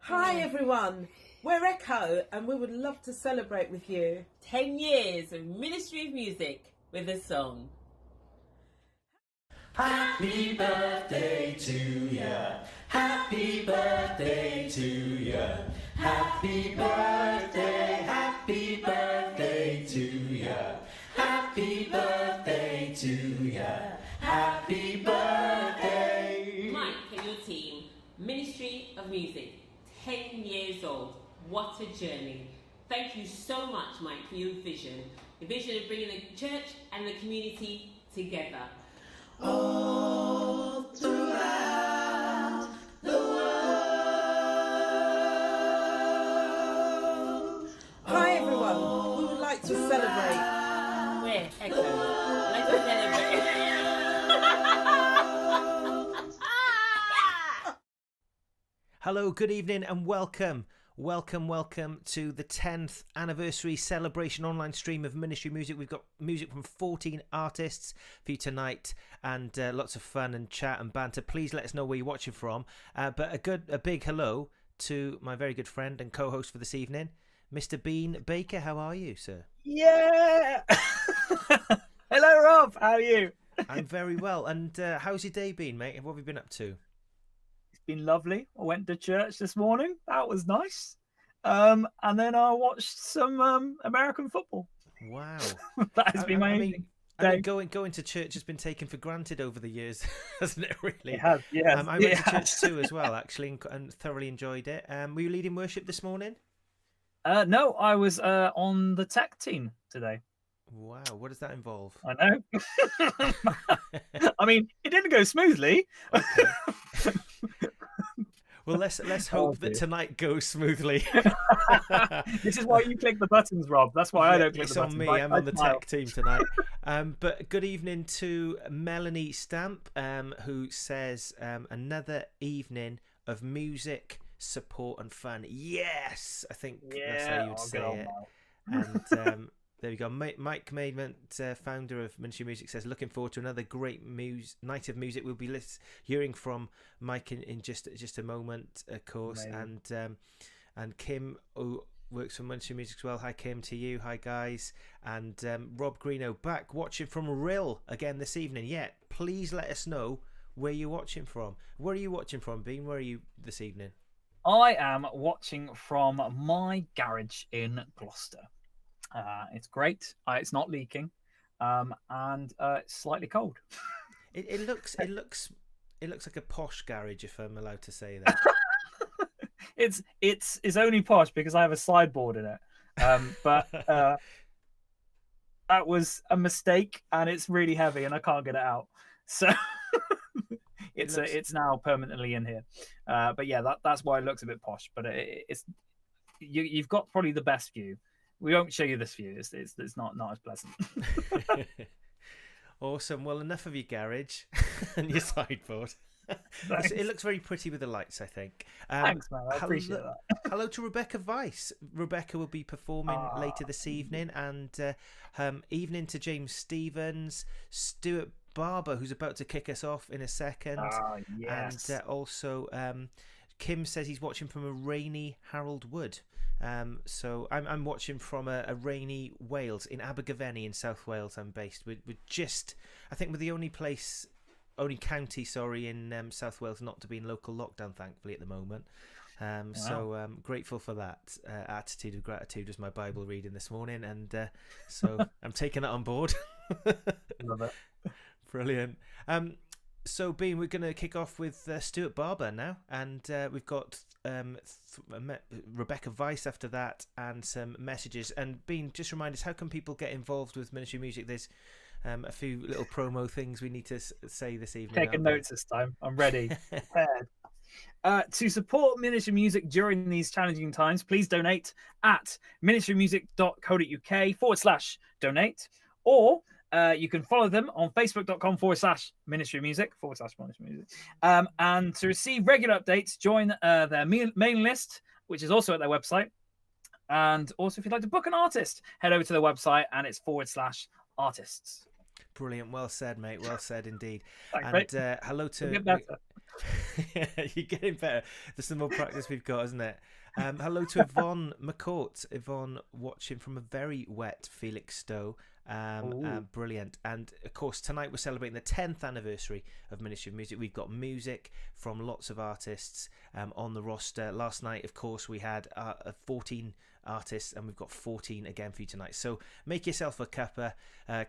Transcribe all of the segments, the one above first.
Hi everyone, we're Echo and we would love to celebrate with you 10 years of Ministry of Music with a song. Happy birthday to ya. Happy birthday to ya. Happy birthday to ya. Happy birthday to ya. Happy birthday. Mike and your team, Ministry of Music, 10 years old. What a journey. Thank you so much, Mike, for your vision. The vision of bringing the church and the community together. All throughout the world. Hi everyone, we would like to celebrate. We're Echo. Let's celebrate. Hello, good evening and welcome to the 10th anniversary celebration online stream of Ministry Music. We've got music from 14 artists for you tonight and lots of fun and chat and banter. Please let us know where you're watching from. But a big hello to my very good friend and co-host for this evening, Mr. Bean Baker. How are you, sir? Yeah. Hello, Rob. How are you? I'm very well. And how's your day been, mate? What have you been up to? Been lovely. I went to church this morning. That was nice. And then I watched some American football. Wow. That has been my evening. Going to church has been taken for granted over the years, hasn't it? Really. It has. Yeah. I went to church too as well, actually, and thoroughly enjoyed it. Were you leading worship this morning? No, I was on the tech team today. Wow. What does that involve? I know. I mean, it didn't go smoothly. Okay. Well, let's hope that tonight goes smoothly. This is why you click the buttons, Rob. That's why I don't click the buttons. It's on me. I'm on the tech team tonight. But good evening to Melanie Stamp, who says another evening of music, support and fun. Yes, I think that's how you would say it. And there we go. Mike Maidment, founder of Ministry Music, says, looking forward to another great night of music. We'll be hearing from Mike in just a moment, of course. Amazing. And Kim, who works for Ministry Music as well. Hi, Kim, to you. Hi, guys. And Rob Greeno, back watching from Rill again this evening. Yeah, please let us know where you're watching from. Where are you watching from, Bean? Where are you this evening? I am watching from my garage in Gloucester. It's great. It's not leaking, and it's slightly cold. It looks like a posh garage, if I'm allowed to say that. It's only posh because I have a sideboard in it. But that was a mistake, and it's really heavy, and I can't get it out. So it's now permanently in here. But yeah, that's why it looks a bit posh. But you've got probably the best view. We won't show you this view. It's not as pleasant. Awesome. Well, enough of your garage and your sideboard. It looks very pretty with the lights, I think. Thanks, man. I appreciate that. Hello to Rebecca Weiss. Rebecca will be performing later this evening, and evening to James Stevens, Stuart Barber, who's about to kick us off in a second. Yes. And also Kim says he's watching from a rainy Harold Wood. So I'm watching from a rainy Wales, in Abergavenny in South Wales. I'm based. We're just, I think we're the only county in South Wales not to be in local lockdown, thankfully, at the moment. Wow. So grateful for that. Attitude of gratitude was my Bible reading this morning, and so I'm taking that on board. Love it. Brilliant. So, Bean, we're going to kick off with Stuart Barber now, and we've got Rebecca Weiss after that, and some messages. And Bean, just remind us, how can people get involved with Ministry Music? There's a few little promo things we need to say this evening. Taking notes this time. I'm ready. Prepared. To support Ministry Music during these challenging times, please donate at ministrymusic.co.uk/donate, or you can follow them on facebook.com/Ministry Music. And to receive regular updates, join their mailing list, which is also at their website. And also, if you'd like to book an artist, head over to their website, and it's /artists. Brilliant. Well said, mate. Well said indeed. Thanks, and mate. hello to You're getting better. There's some more practice we've got, isn't it? Hello to Yvonne McCourt. Yvonne watching from a very wet Felixstowe. Brilliant. And of course, tonight we're celebrating the 10th anniversary of Ministry of Music. We've got music from lots of artists on the roster. Last night, of course, we had 14 artists, and we've got 14 again for you tonight. So make yourself a cuppa,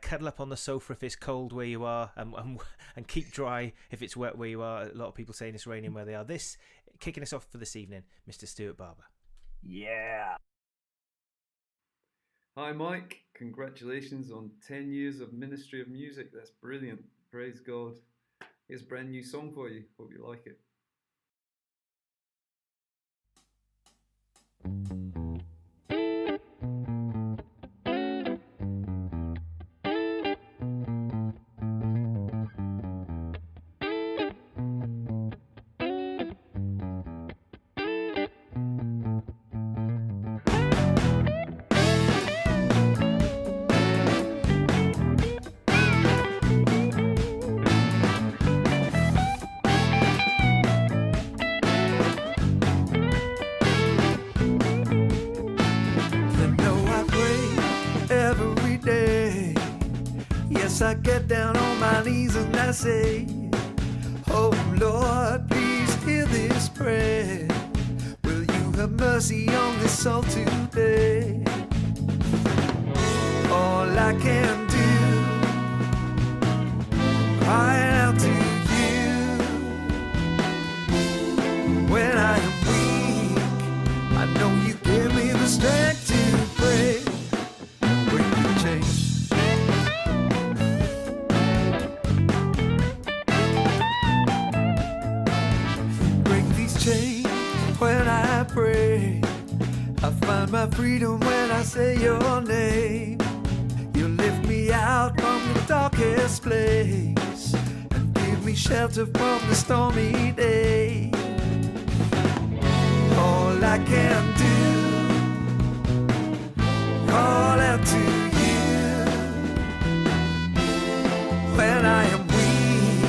cuddle up on the sofa if it's cold where you are, and keep dry if it's wet where you are. A lot of people saying it's raining where they are. This kicking us off for this evening, Mr. Stuart Barber. Yeah. Hi Mike, congratulations on 10 years of Ministry of Music. That's brilliant. Praise God. Here's a brand new song for you. Hope you like it. I get down on my knees and I say, oh Lord, please hear this prayer. Will you have mercy on this soul today? All I can do, cry out to you. When I am weak, I know you give me the strength to pray. Break the chains. When I pray, I find my freedom when I say your name. You lift me out from the darkest place and give me shelter from the stormy day. All I can do, call out to you. When I am weak,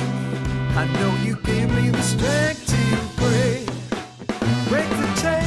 I know you give me the strength to pray. Break the chain.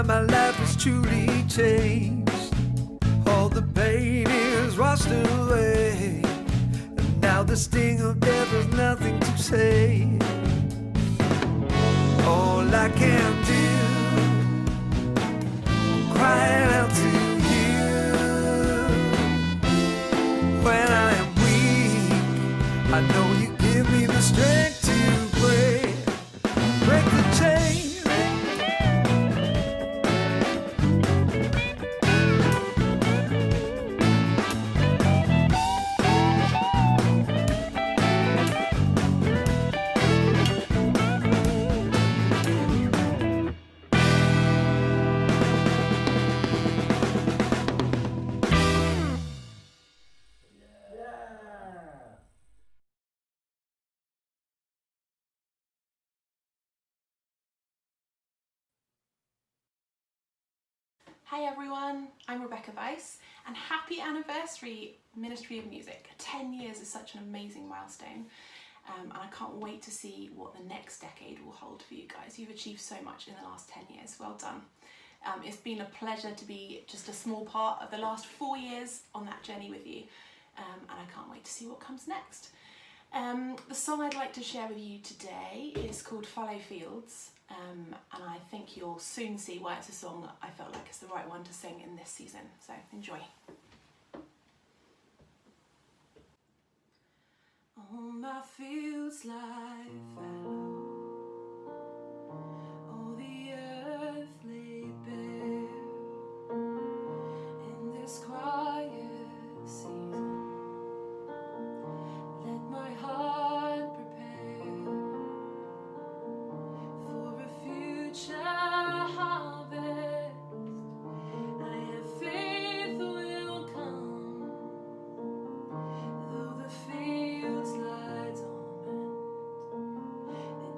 My life is truly changed. All the pain is washed away, and now the sting of death has nothing to say. All I can do, cry out to you. When I am weak, I know you give me the strength to pray. Break the chain. Hi everyone, I'm Rebecca Weiss, and happy anniversary Ministry of Music. 10 years is such an amazing milestone, and I can't wait to see what the next decade will hold for you guys. You've achieved so much in the last 10 years, well done. It's been a pleasure to be just a small part of the last 4 years on that journey with you, and I can't wait to see what comes next. The song I'd like to share with you today is called Fallow Fields, and I think you'll soon see why it's a song I felt like it's the right one to sing in this season, so enjoy. All my fields lie fallow, all the earth laid bare, in this quiet season, let my heart prepare for a future harvest. I have faith will come, though the fields lie dormant, and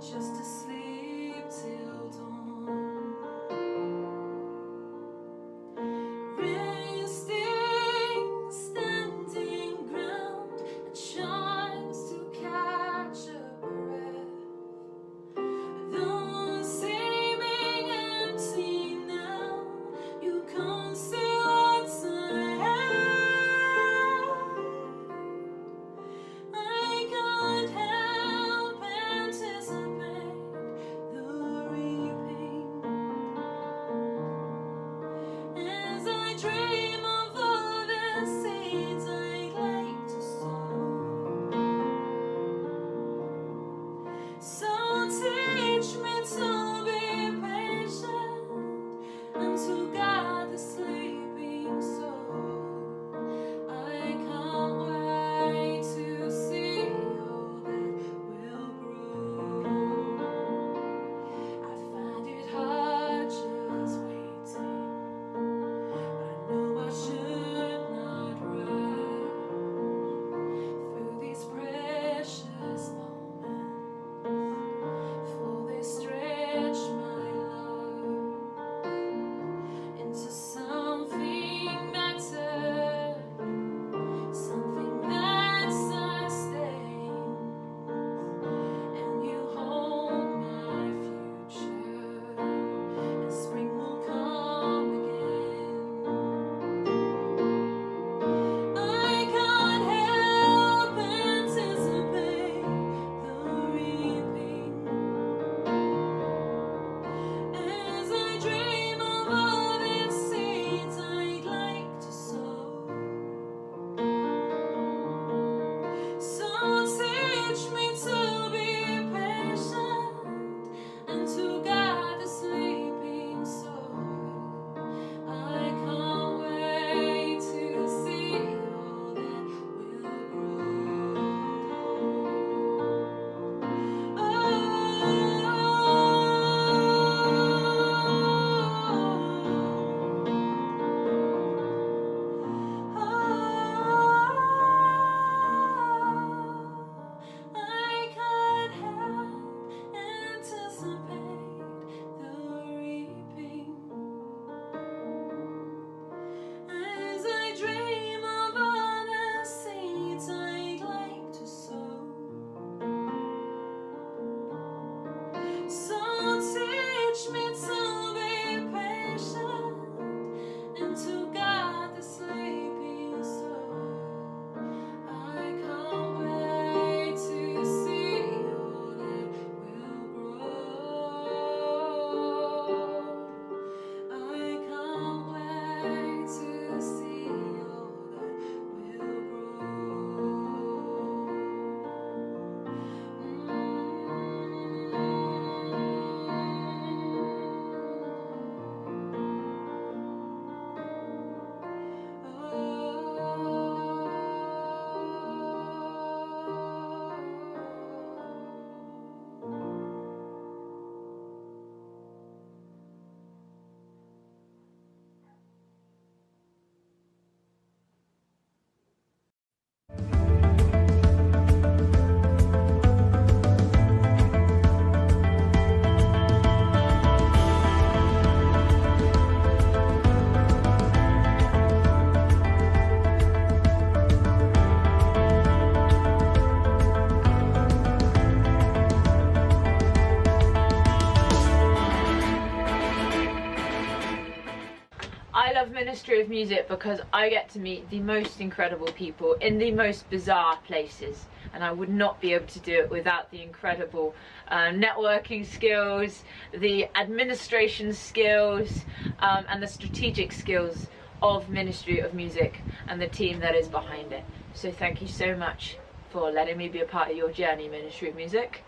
I love Ministry of Music because I get to meet the most incredible people in the most bizarre places, and I would not be able to do it without the incredible networking skills, the administration skills, and the strategic skills of Ministry of Music and the team that is behind it. So thank you so much for letting me be a part of your journey, Ministry of Music.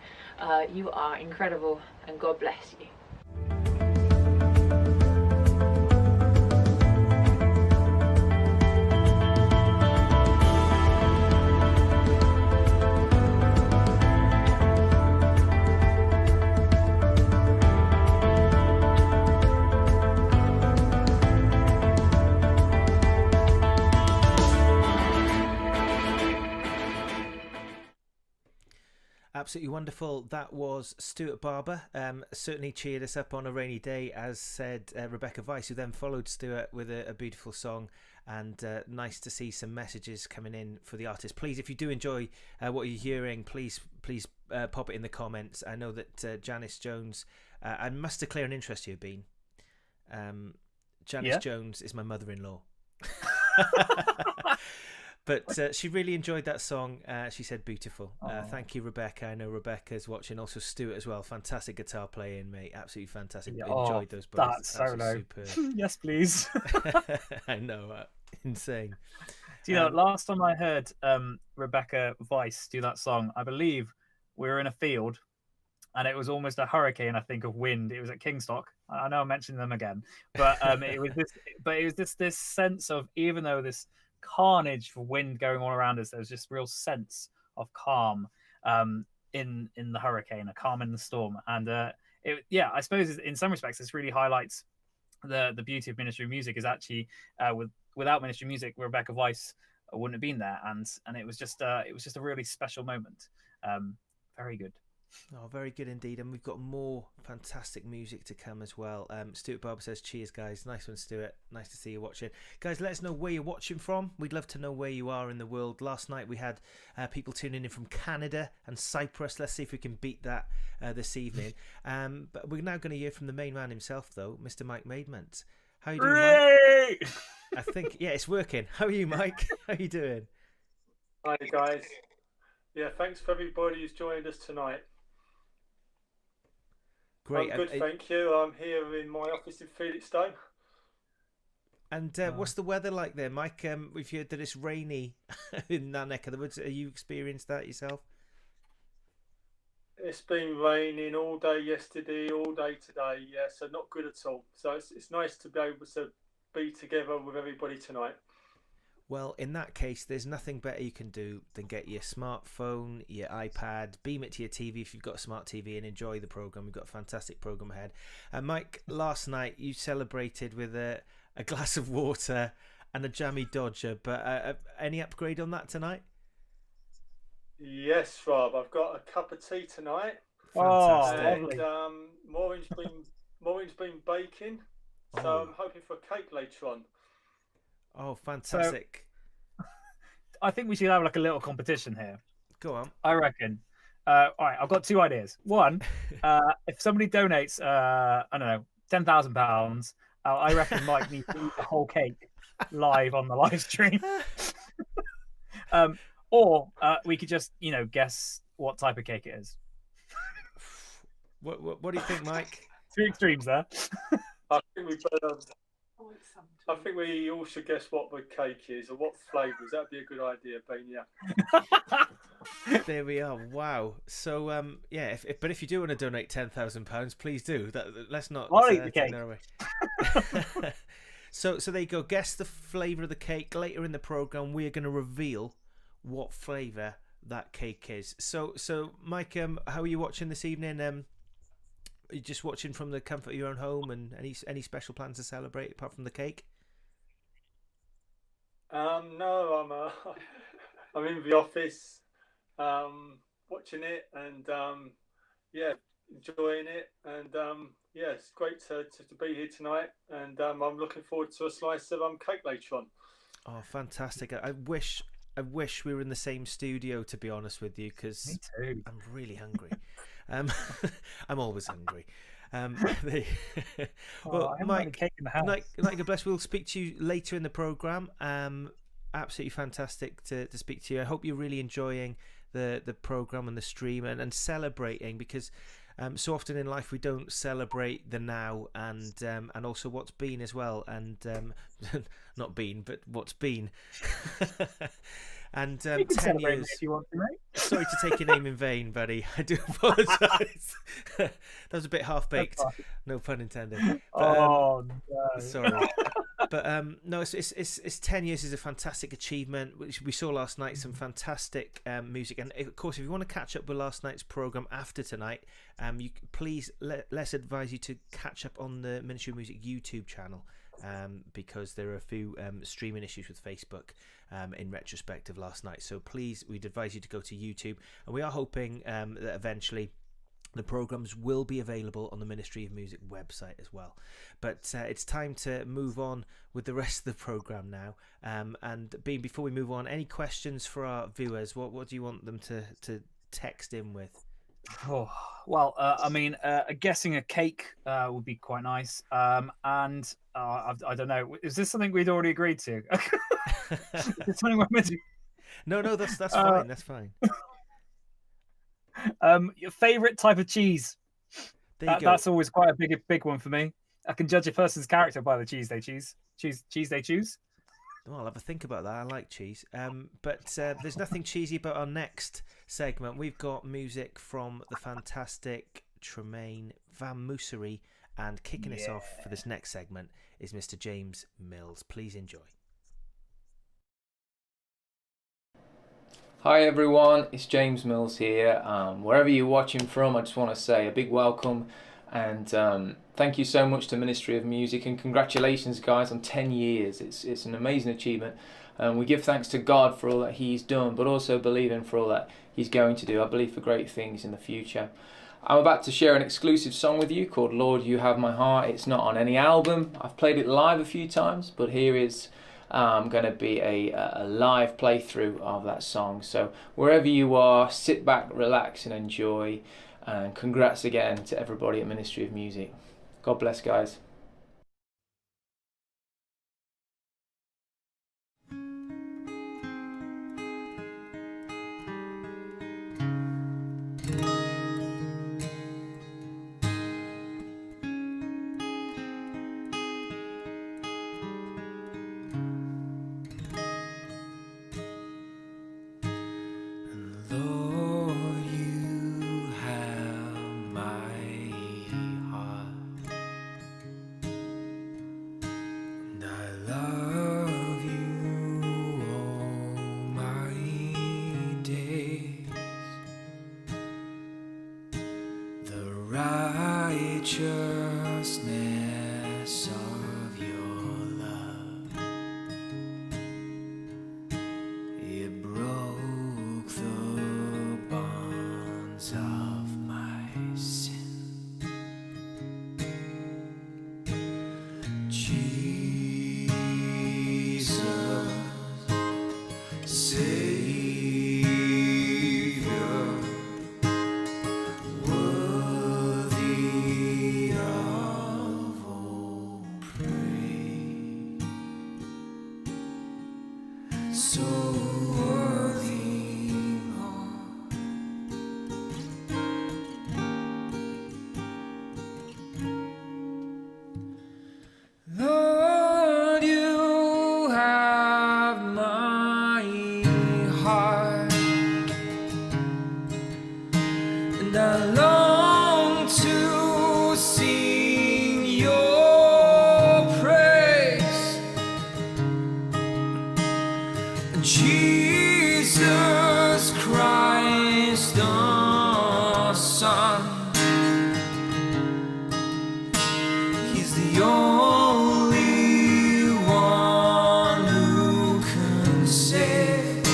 You are incredible, and God bless you. Absolutely wonderful. That was Stuart Barber. Certainly cheered us up on a rainy day, as said Rebecca Weiss, who then followed Stuart with a beautiful song. And nice to see some messages coming in for the artist. Please, if you do enjoy what you're hearing, please pop it in the comments. I know that Janice Jones, I must declare an interest here, Bean. Janice Jones is my mother-in-law. But she really enjoyed that song. She said beautiful. Thank you, Rebecca. I know Rebecca's watching. Also Stuart as well. Fantastic guitar playing, mate. Absolutely fantastic. Enjoyed those both. That's solo. Superb. Yes, please. I know. Insane. Do you know, last time I heard Rebecca Weiss do that song, I believe we were in a field and it was almost a hurricane, I think, of wind. It was at Kingstock. I know I'm mentioning them again. But it was this sense of, even though this carnage for wind going on around us, there's this real sense of calm in the hurricane, a calm in the storm. And I suppose in some respects this really highlights the beauty of Ministry of Music. Is actually without Ministry of Music, Rebecca Weiss wouldn't have been there, and it was just a really special moment. Very good. Oh, very good indeed. And we've got more fantastic music to come as well. Stuart Barber says, cheers, guys. Nice one, Stuart. Nice to see you watching. Guys, let us know where you're watching from. We'd love to know where you are in the world. Last night we had people tuning in from Canada and Cyprus. Let's see if we can beat that this evening. But we're now going to hear from the main man himself, though, Mr. Mike Maidment. How are you doing, Mike? I think, it's working. How are you, Mike? How are you doing? Hi, guys. Yeah, thanks for everybody who's joined us tonight. Great. I'm good, thank you. I'm here in my office in Felixstowe. And what's the weather like there, Mike? We've heard that it's rainy in that neck of the woods. Have you experienced that yourself? It's been raining all day yesterday, all day today. Yeah, so not good at all. So it's nice to be able to be together with everybody tonight. Well, in that case, there's nothing better you can do than get your smartphone, your iPad, beam it to your TV if you've got a smart TV, and enjoy the programme. We've got a fantastic programme ahead. And Mike, last night you celebrated with a glass of water and a jammy Dodger, but any upgrade on that tonight? Yes, Rob, I've got a cup of tea tonight. Fantastic. And Maureen's been baking, so I'm hoping for a cake later on. Oh, fantastic. So, I think we should have like a little competition here. Go on. I reckon. All right, I've got two ideas. One, if somebody donates, I don't know, £10,000, I reckon Mike needs to eat the whole cake live on the live stream. Or we could just, guess what type of cake it is. What do you think, Mike? Two extremes there. I think we all should guess what the cake is or what flavours. That'd be a good idea, Ben. Yeah. There we are. Wow. So but if you do want to donate £10,000, please do. Let's not. I'll eat the cake. Away. So there you go. Guess the flavour of the cake. Later in the programme, we're going to reveal what flavour that cake is. So Mike, how are you watching this evening? Are you just watching from the comfort of your own home, and any special plans to celebrate apart from the cake? No, I'm in the office, watching it and enjoying it, and it's great to be here tonight, and I'm looking forward to a slice of cake later on. Oh, fantastic! I wish we were in the same studio, to be honest with you, because I'm really hungry. I'm always hungry. They, Oh, well, I haven't got any Mike, cake in the house. Mike, God bless. We'll speak to you later in the program. Absolutely fantastic to speak to you. I hope you're really enjoying the program and the stream and celebrating, because so often in life we don't celebrate the now and also what's been as well, and not been but what's been. And You can 10 celebrate years. me if you want to, mate. Sorry to take your name in vain, buddy. I do apologise. That was a bit half baked. No pun intended. But, Oh no! sorry. But no, it's 10 years is a fantastic achievement, which we saw last night. Some fantastic music, and of course, if you want to catch up with last night's program after tonight, please let's advise you to catch up on the Ministry of Music YouTube channel, because there are a few streaming issues with Facebook in retrospect of last night. So please, we'd advise you to go to YouTube, and we are hoping that eventually the programs will be available on the Ministry of Music website as well. But it's time to move on with the rest of the program now. And Bean, before we move on, any questions for our viewers? What do you want them to text in with? Oh, well, I mean, guessing a cake would be quite nice. And I don't know. Is this something we'd already agreed to? Is this something we're meant to... No, that's fine. That's fine. Your favourite type of cheese? That's always quite a big one for me. I can judge a person's character by the cheese they choose. Cheese they choose. Well, I'll have a think about that. I like cheese. But there's nothing cheesy about our next segment. We've got music from the fantastic Tremaine Van Moosery, and kicking us off for this next segment is Mr. James Mills. Please enjoy. Hi everyone, it's James Mills here. Wherever you're watching from, I just want to say a big welcome and thank you so much to Ministry of Music, and congratulations guys on 10 years. It's an amazing achievement, and we give thanks to God for all that He's done, but also believing for all that He's going to do. I believe for great things in the future. I'm about to share an exclusive song with you called Lord You Have My Heart. It's not on any album. I've played it live a few times, but here is going to be a live playthrough of that song. So wherever you are, sit back, relax and enjoy, and congrats again to everybody at Ministry of Music. God bless guys. Righteousness of your love, it broke the bonds of my sin. Jesus, Savior, worthy of all praise, so worthy, Lord. Lord, you have my heart, and I long to sing your praise. Jesus Christ the Son, He's the only one who can save.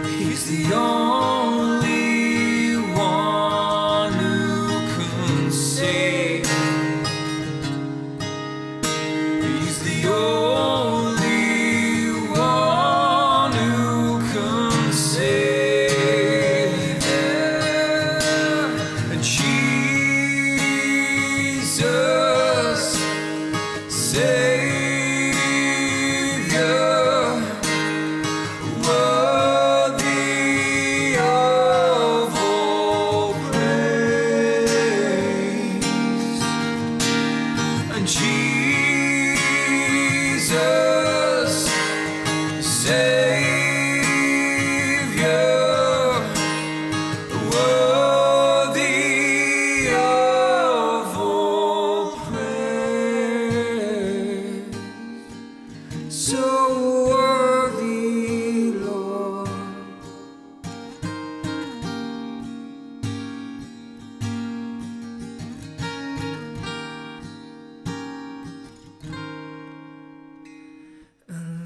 He's the only one who can save. He's the only Jesus, Savior, worthy of all praise, so worthy, Lord.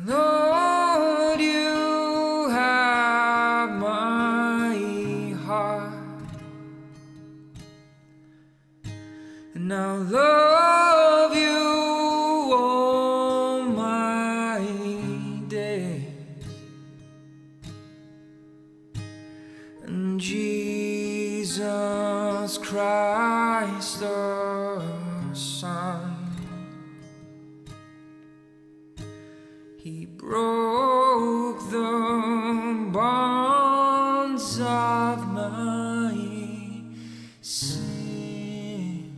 Lord, you have my heart, and I'll love you all my days. And Jesus Christ the Son, He broke the bonds of my sin.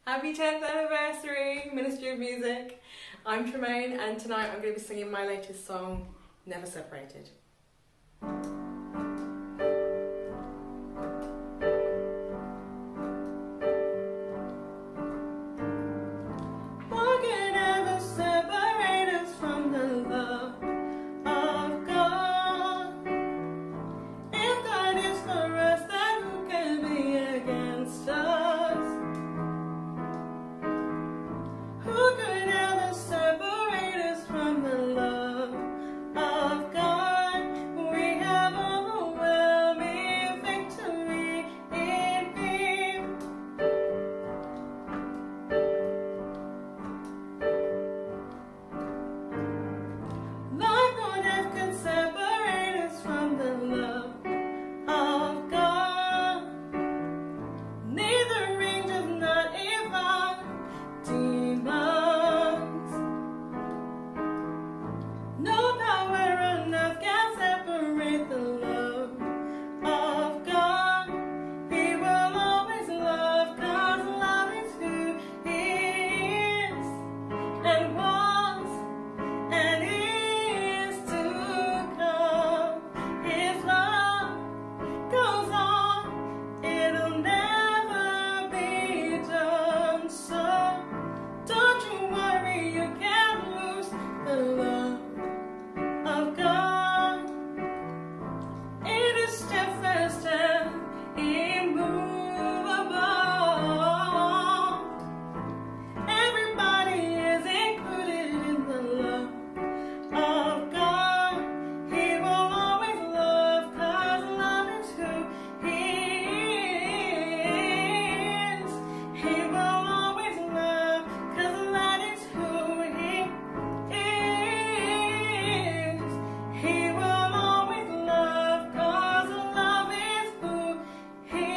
Happy 10th anniversary, Ministry of Music. I'm Tremaine, and tonight I'm going to be singing my latest song, Never Separated. What could ever separate us from the love of God? If God is for us, then who can be against us? Who could ever separate us from the love of God? We have overwhelming victory in Him. Life or death can separate us from the love of God. Neither angels, not even demons. No power on earth can separate the love of God. He will always love, 'cause love is who He is, and was, and is to come. His love goes on, it'll never be done. So don't you worry, you can't lose the love of God. It is steadfast and immovable. Everybody is included in the love of God. He will always love, 'cause love is who He is. He will always love, 'cause that is who He is. He will always love, 'cause love is who He is.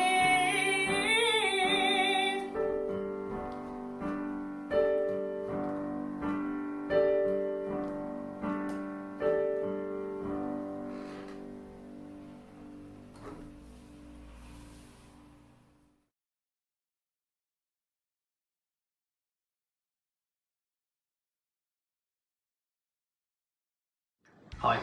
Hi,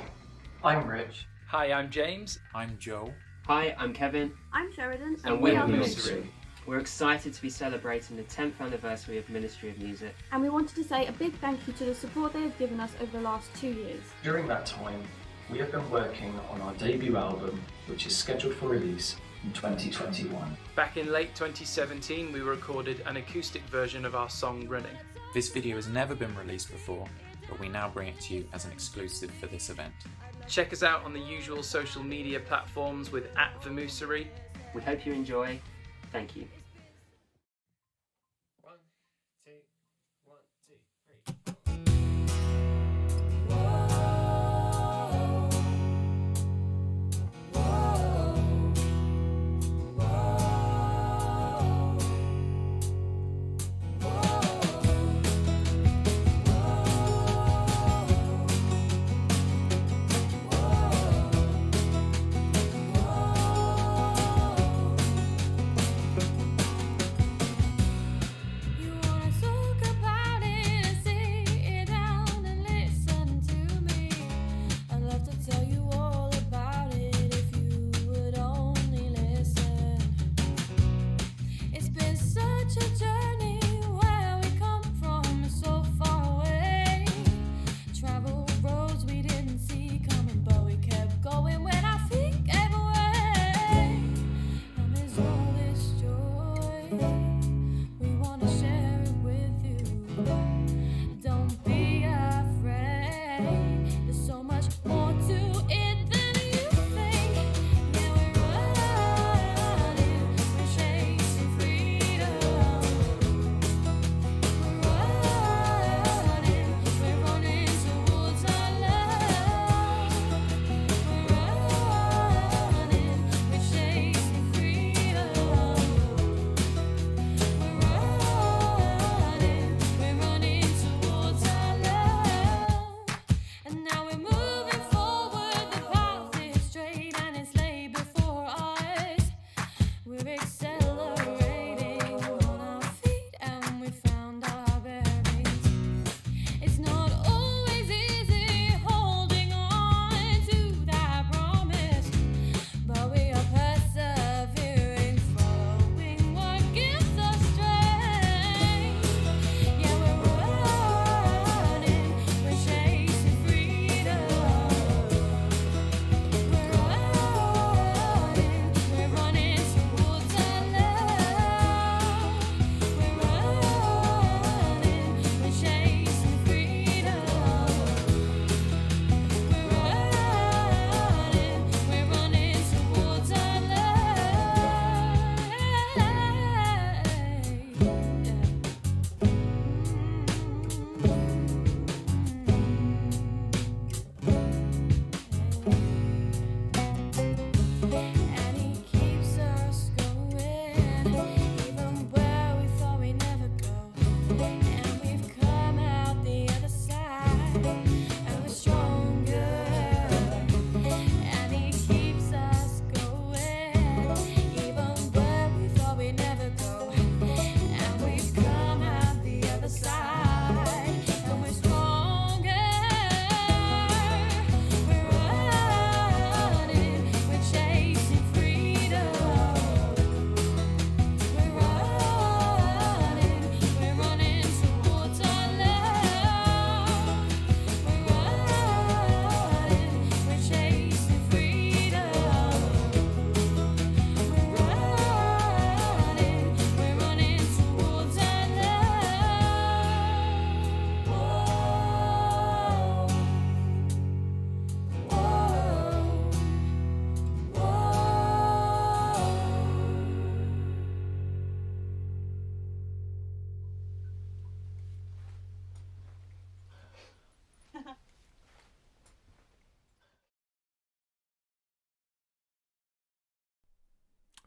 I'm Rich. Hi, I'm James. I'm Joe. Hi, I'm Kevin, I'm Sheridan, and we're are Ministry. We're excited to be celebrating the 10th anniversary of Ministry of Music. And we wanted to say a big thank you to the support they have given us over the last 2 years. During that time, we have been working on our debut album, which is scheduled for release in 2021. Back in late 2017, we recorded an acoustic version of our song Running. This video has never been released before, but we now bring it to you as an exclusive for this event. Check us out on the usual social media platforms with @Vamussery. We hope you enjoy. Thank you.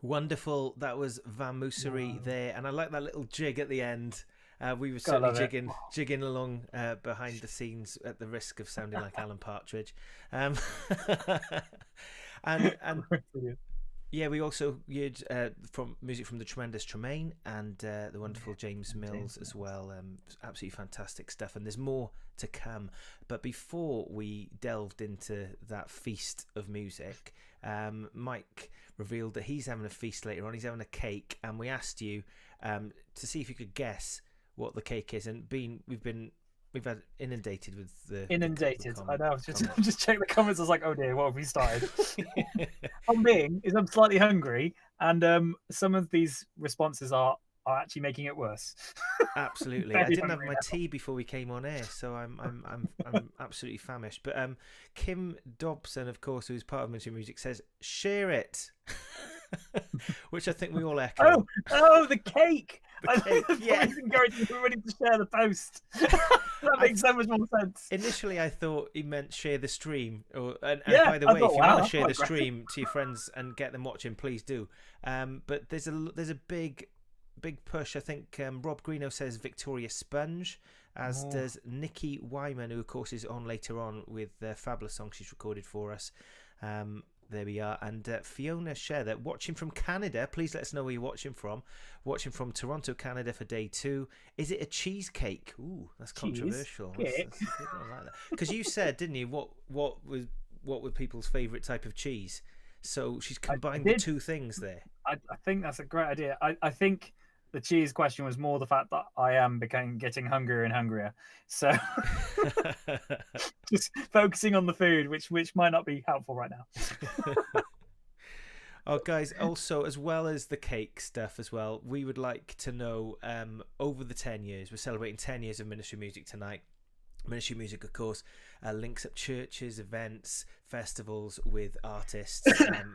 Wonderful. That was Van Moosery there, and I like that little jig at the end. We were Gotta certainly love jigging along behind the scenes at the risk of sounding like Alan Partridge. And yeah, we also used from music from the tremendous Tremaine and the wonderful James Mills as well. Absolutely fantastic stuff, and there's more to come. But before we delved into that feast of music, Mike revealed that he's having a feast later on. He's having a cake, and we asked you to see if you could guess what the cake is. And we've had inundated with the Inundated. the I know. comment. Just checked the comments. I was like, oh dear, what have we started? I'm slightly hungry, and some of these responses are actually making it worse. Absolutely. I didn't have my tea before we came on air, so I'm absolutely famished. But Kim Dobson, of course, who's part of Ministry of Music, says share it, which I think we all echo. Oh, the cake! The cake, yeah. Encouraging everybody to share the post. That makes so much more sense. Initially, I thought he meant share the stream. And Yeah, by the I way, thought, if you wow, want to share the that's quite stream to your friends and get them watching, please do. But there's a big push. I think Rob Greeno says Victoria Sponge, as does Nikki Wyman, who of course is on later on with the fabulous song she's recorded for us. There we are. And Fiona Shether, watching from Canada. Please let us know where you're watching from. Watching from Toronto, Canada for day 2. Is it a cheesecake? Ooh, that's controversial. I like that. Because you said, didn't you, what were people's favourite type of cheese? So she's combined the two things there. I think that's a great idea. I think the cheese question was more the fact that I am getting hungrier and hungrier. So just focusing on the food, which might not be helpful right now. Oh, guys, also, as well as the cake stuff as well, we would like to know, over the 10 years, we're celebrating 10 years of Ministry of Music tonight. Ministry of Music, of course, links up churches, events, festivals with artists.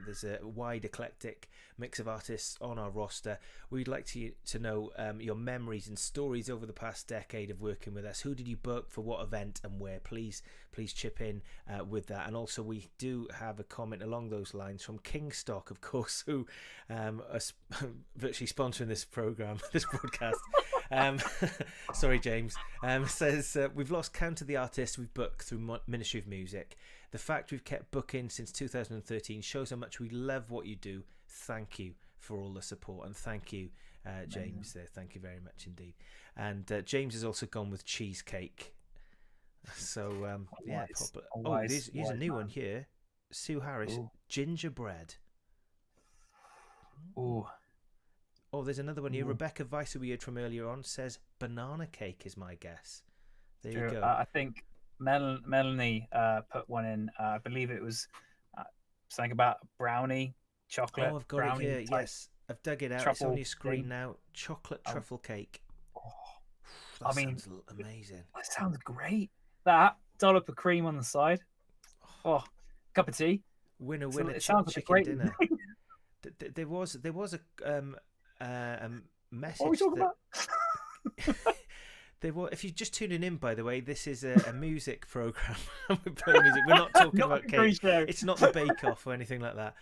There's a wide eclectic mix of artists on our roster. We'd like to know your memories and stories over the past decade of working with us. Who did you book for what event and where? Please chip in with that. And also, we do have a comment along those lines from Kingstock, of course, who are virtually sponsoring this broadcast. Sorry, James. Says we've lost count of the artists we've booked through Ministry of Music. The fact we've kept booking since 2013 shows how much we love what you do. Thank you for all the support, and thank you, James. Thank you very much indeed. And James has also gone with cheesecake. So yeah, here's a new one here. Sue Harris, gingerbread. Oh, there's another one here. Rebecca Weiss, who we heard from earlier on, says banana cake is my guess. There you go. I think Melanie put one in. I believe it was something about brownie, chocolate. Oh, I've got it here. Yes, I've dug it out. It's on your screen now. Chocolate truffle cake. That sounds amazing. That sounds great. That dollop of cream on the side. Oh, cup of tea. Winner. It sounds like a great dinner. There was a message. What are we talking about? If you're just tuning in, by the way, this is a music program. We're playing music. We're not talking about cake. It's not the Bake Off or anything like that.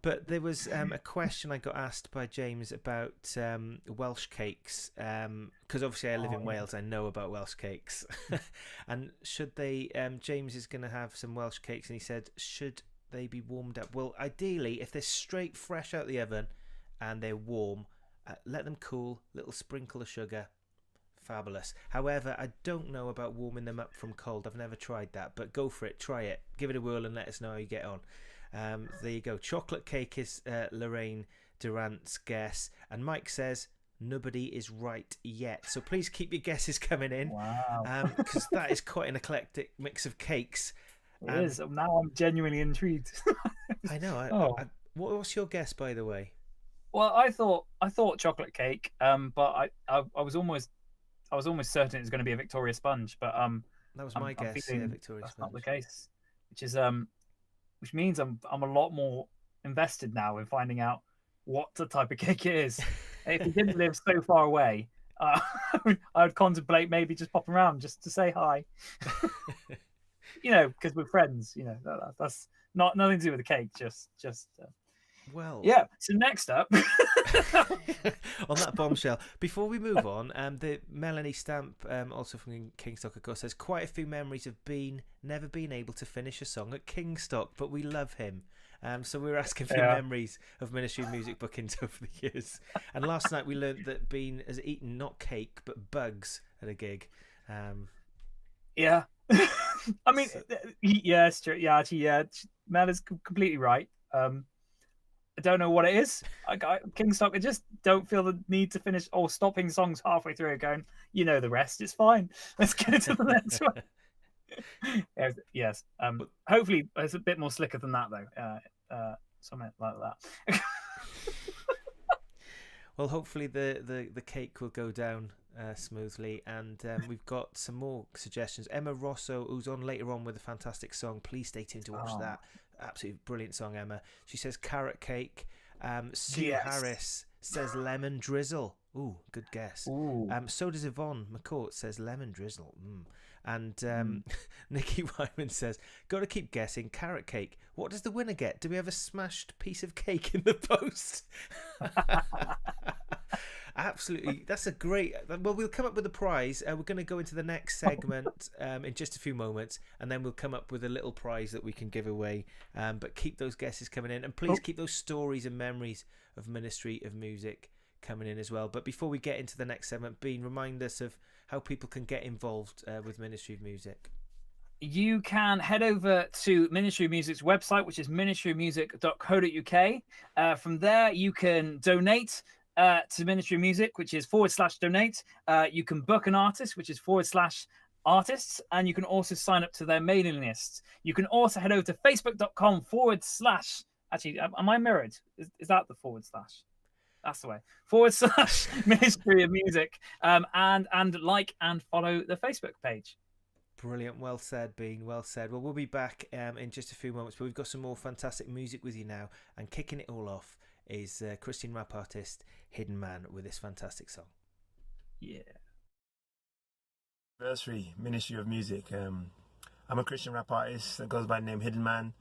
But there was a question I got asked by James about Welsh cakes, because obviously I live in Wales. I know about Welsh cakes, and should they? James is going to have some Welsh cakes, and he said, should they be warmed up? Well, ideally, if they're straight fresh out the oven and they're warm, let them cool, little sprinkle of sugar, fabulous. However, I don't know about warming them up from cold. I've never tried that, but go for it, try it, give it a whirl and let us know how you get on. There you go. Chocolate cake is Lorraine Durant's guess, and Mike says nobody is right yet, so please keep your guesses coming in. Wow. Because that is quite an eclectic mix of cakes. It is. Now I'm genuinely intrigued. I know. What's your guess, by the way? Well, I thought chocolate cake, but I was almost certain it was going to be a Victoria Sponge, but that was my guess. Yeah, Victoria that's Sponge. not the case, which means I'm a lot more invested now in finding out what the type of cake it is. If he didn't live so far away, I would contemplate maybe just popping around just to say hi. Because we're friends. That's nothing to do with the cake. Just Well, yeah. So next up, on that bombshell, before we move on, the Melanie Stamp, also from Kingstock, of course, says quite a few memories of never being able to finish a song at Kingstock, but we love him. So we were asking for your memories of Ministry of Music bookings over the years. And last night we learned that Bean has eaten not cake but bugs at a gig. Yeah. I mean, yeah, it's true. Yeah, actually, yeah, Mel is completely right. I don't know what it is. Kingstock, I just don't feel the need to finish or stopping songs halfway through going, you know the rest, it's fine. Let's get to the next one. Yes. Hopefully it's a bit more slicker than that, though. Something like that. Well, hopefully the cake will go down smoothly, and we've got some more suggestions. Emma Rosso, who's on later on with a fantastic song. Please stay tuned to watch that. Absolutely brilliant song, Emma. She says carrot cake. Sue Harris says lemon drizzle. Ooh, good guess. So does Yvonne McCourt, says lemon drizzle. And Nikki Wyman says, got to keep guessing, carrot cake. What does the winner get? Do we have a smashed piece of cake in the post? Absolutely. That's a great... Well, we'll come up with a prize. We're going to go into the next segment in just a few moments, and then we'll come up with a little prize that we can give away. But keep those guesses coming in, and please keep those stories and memories of Ministry of Music coming in as well. But before we get into the next segment, Bean, remind us of how people can get involved with Ministry of Music. You can head over to Ministry of Music's website, which is ministryofmusic.co.uk. From there, you can donate to Ministry of Music, which is /donate. You can book an artist, which is /artists, and you can also sign up to their mailing list. You can also head over to facebook.com /. Actually, am I mirrored? Is that the /? That's the way. / Ministry of Music, and like and follow the Facebook page. Brilliant. Well said, Bean. Well said. Well, we'll be back in just a few moments, but we've got some more fantastic music with you now, and kicking it all off is Christian rap artist Hidden Man with this fantastic song. Yeah. Anniversary, Ministry of Music. I'm a Christian rap artist that goes by the name Hidden Man,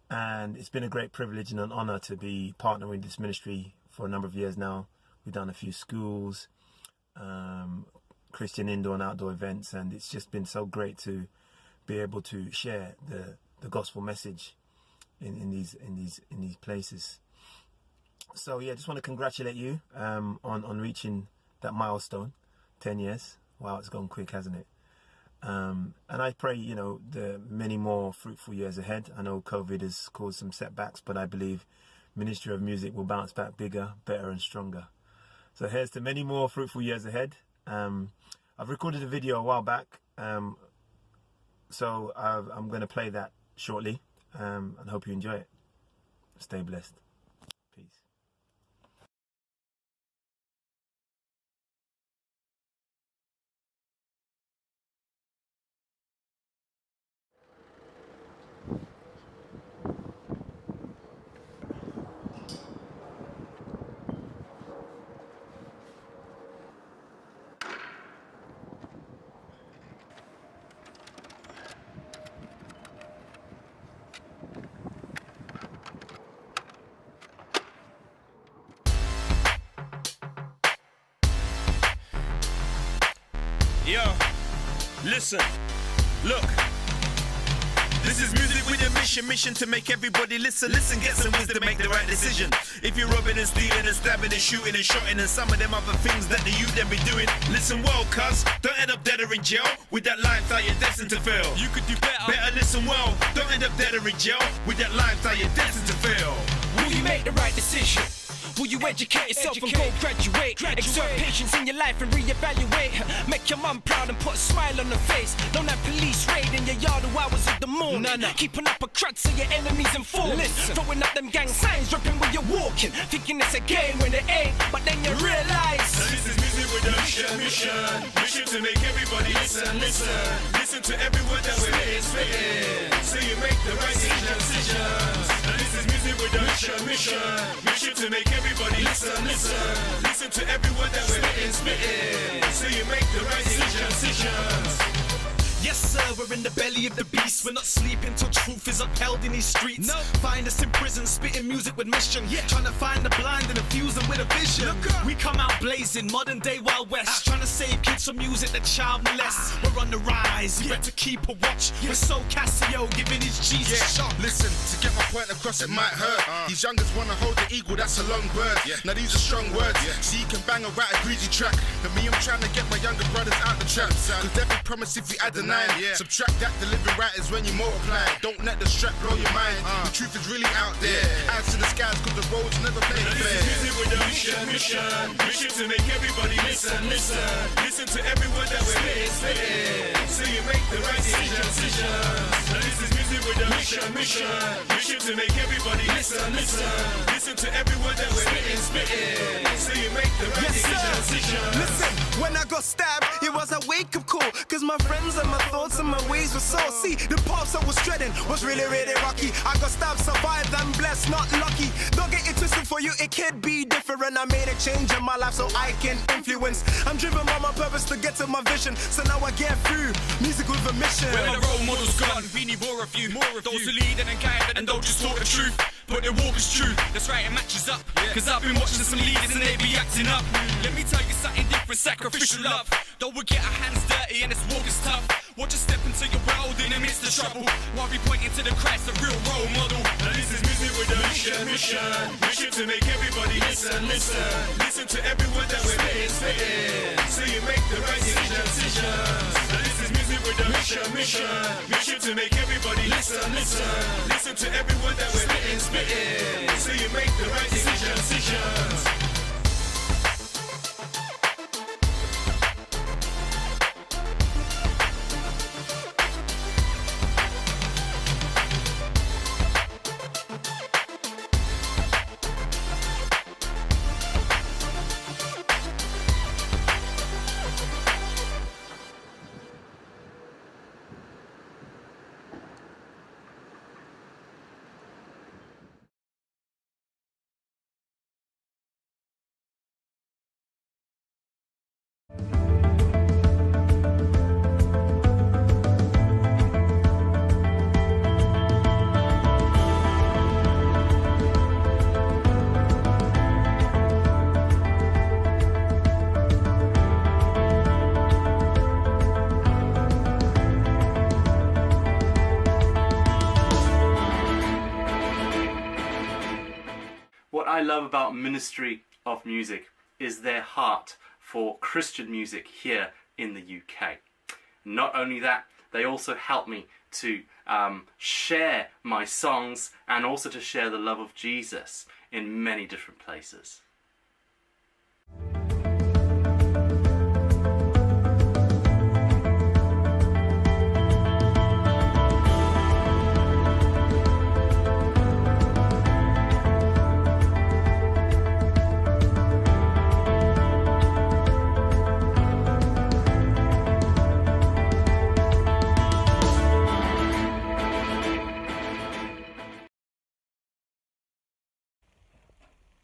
and it's been a great privilege and an honor to be partnering with this ministry for a number of years now. We've done a few schools, Christian indoor and outdoor events, and it's just been so great to be able to share the gospel message in these places. So yeah, just want to congratulate you on reaching that milestone, 10 years. Wow, it's gone quick, hasn't it? And I pray, the many more fruitful years ahead. I know COVID has caused some setbacks, but I believe Ministry of Music will bounce back bigger, better and stronger. So here's to many more fruitful years ahead. I've recorded a video a while back, so I'm going to play that shortly, and hope you enjoy it. Stay blessed. Peace. Yo, listen, look. This is music with a mission to make everybody listen, get some wisdom, make the right decision. If you're robbing and stealing and stabbing and shooting and shotting and some of them other things that the youth then be doing, listen well, cuz, don't end up dead or in jail with that lifestyle you're destined to fail. You could do better. Better listen well, don't end up dead or in jail with that lifestyle you're destined to fail. Will you make the right decision? Will you educate yourself and go graduate? Exert patience in your life and reevaluate. Make your mum proud and put a smile on her face. Don't have police raid in your yard 2 hours of the morning. Keeping up a crowd so your enemies informed. Throwing up them gang signs, rapping when you're walking. Thinking it's a game when it ain't, but then you realize. Now this is music with a mission to make everybody listen. Listen to every word that we're spitting, so you make the right decisions. Now this is music with a mission to make everybody listen to every word that we're spitting, so you make the right decisions. Yes, sir, we're in the belly of the beast. We're not sleeping till truth is upheld in these streets. No. Find us in prison, spitting music with mission. Yeah. Trying to find the blind and infuse them with a vision. We come out blazing, modern day Wild West. Trying to save kids from music that child molest. We're on the rise, you better keep a watch. We're so Casio, giving his Jesus shot. Listen, to get my point across, it might hurt. These youngers wanna hold the eagle, that's a long bird. Now these are strong words. See, you can bang or write a greasy track. But me, I'm trying to get my younger brothers out the trap. Cause every promise if we add a 9, subtract that, the living right is when you multiply. Don't let the strap blow your mind. The truth is really out there. Eyes to the skies cause the roads never play fair. Music with a mission to make everybody listen. Listen to every word that we're spitting, so you make the right decision. Now this is music with a mission to make everybody listen. Listen to every word that we're spitting, so you make the right decision. Listen, when I got stabbed, it was a wake-up call. Cause my friends and my thoughts and my ways were so. See, the paths I was treading was really, really rocky. I got stabbed, survived, I'm blessed, not lucky. Don't get it twisted for you, it could be different. I made a change in my life so I can influence. I'm driven by my purpose to get to my vision. So now I get through, music with a mission. When the role model's gone, we need more of you. Those who lead and guide and don't just talk the truth, but their walk is true. That's right, it matches up. Cause I've been watching some leaders and they be acting up. Let me tell you something different, sacrificial love. Don't we get our hands dirty and this walk is tough. Watch us step into your world in the midst of trouble, while we pointing to the Christ, the real role model. Now this is music with a mission to make everybody listen. Listen to every word that we're spitting, so you make the right decision. Now this is music with a mission to make everybody listen. Listen to every word that we're spitting, so you make the right decisions. What I love about Ministry of Music is their heart for Christian music here in the UK. Not only that, they also help me to share my songs and also to share the love of Jesus in many different places.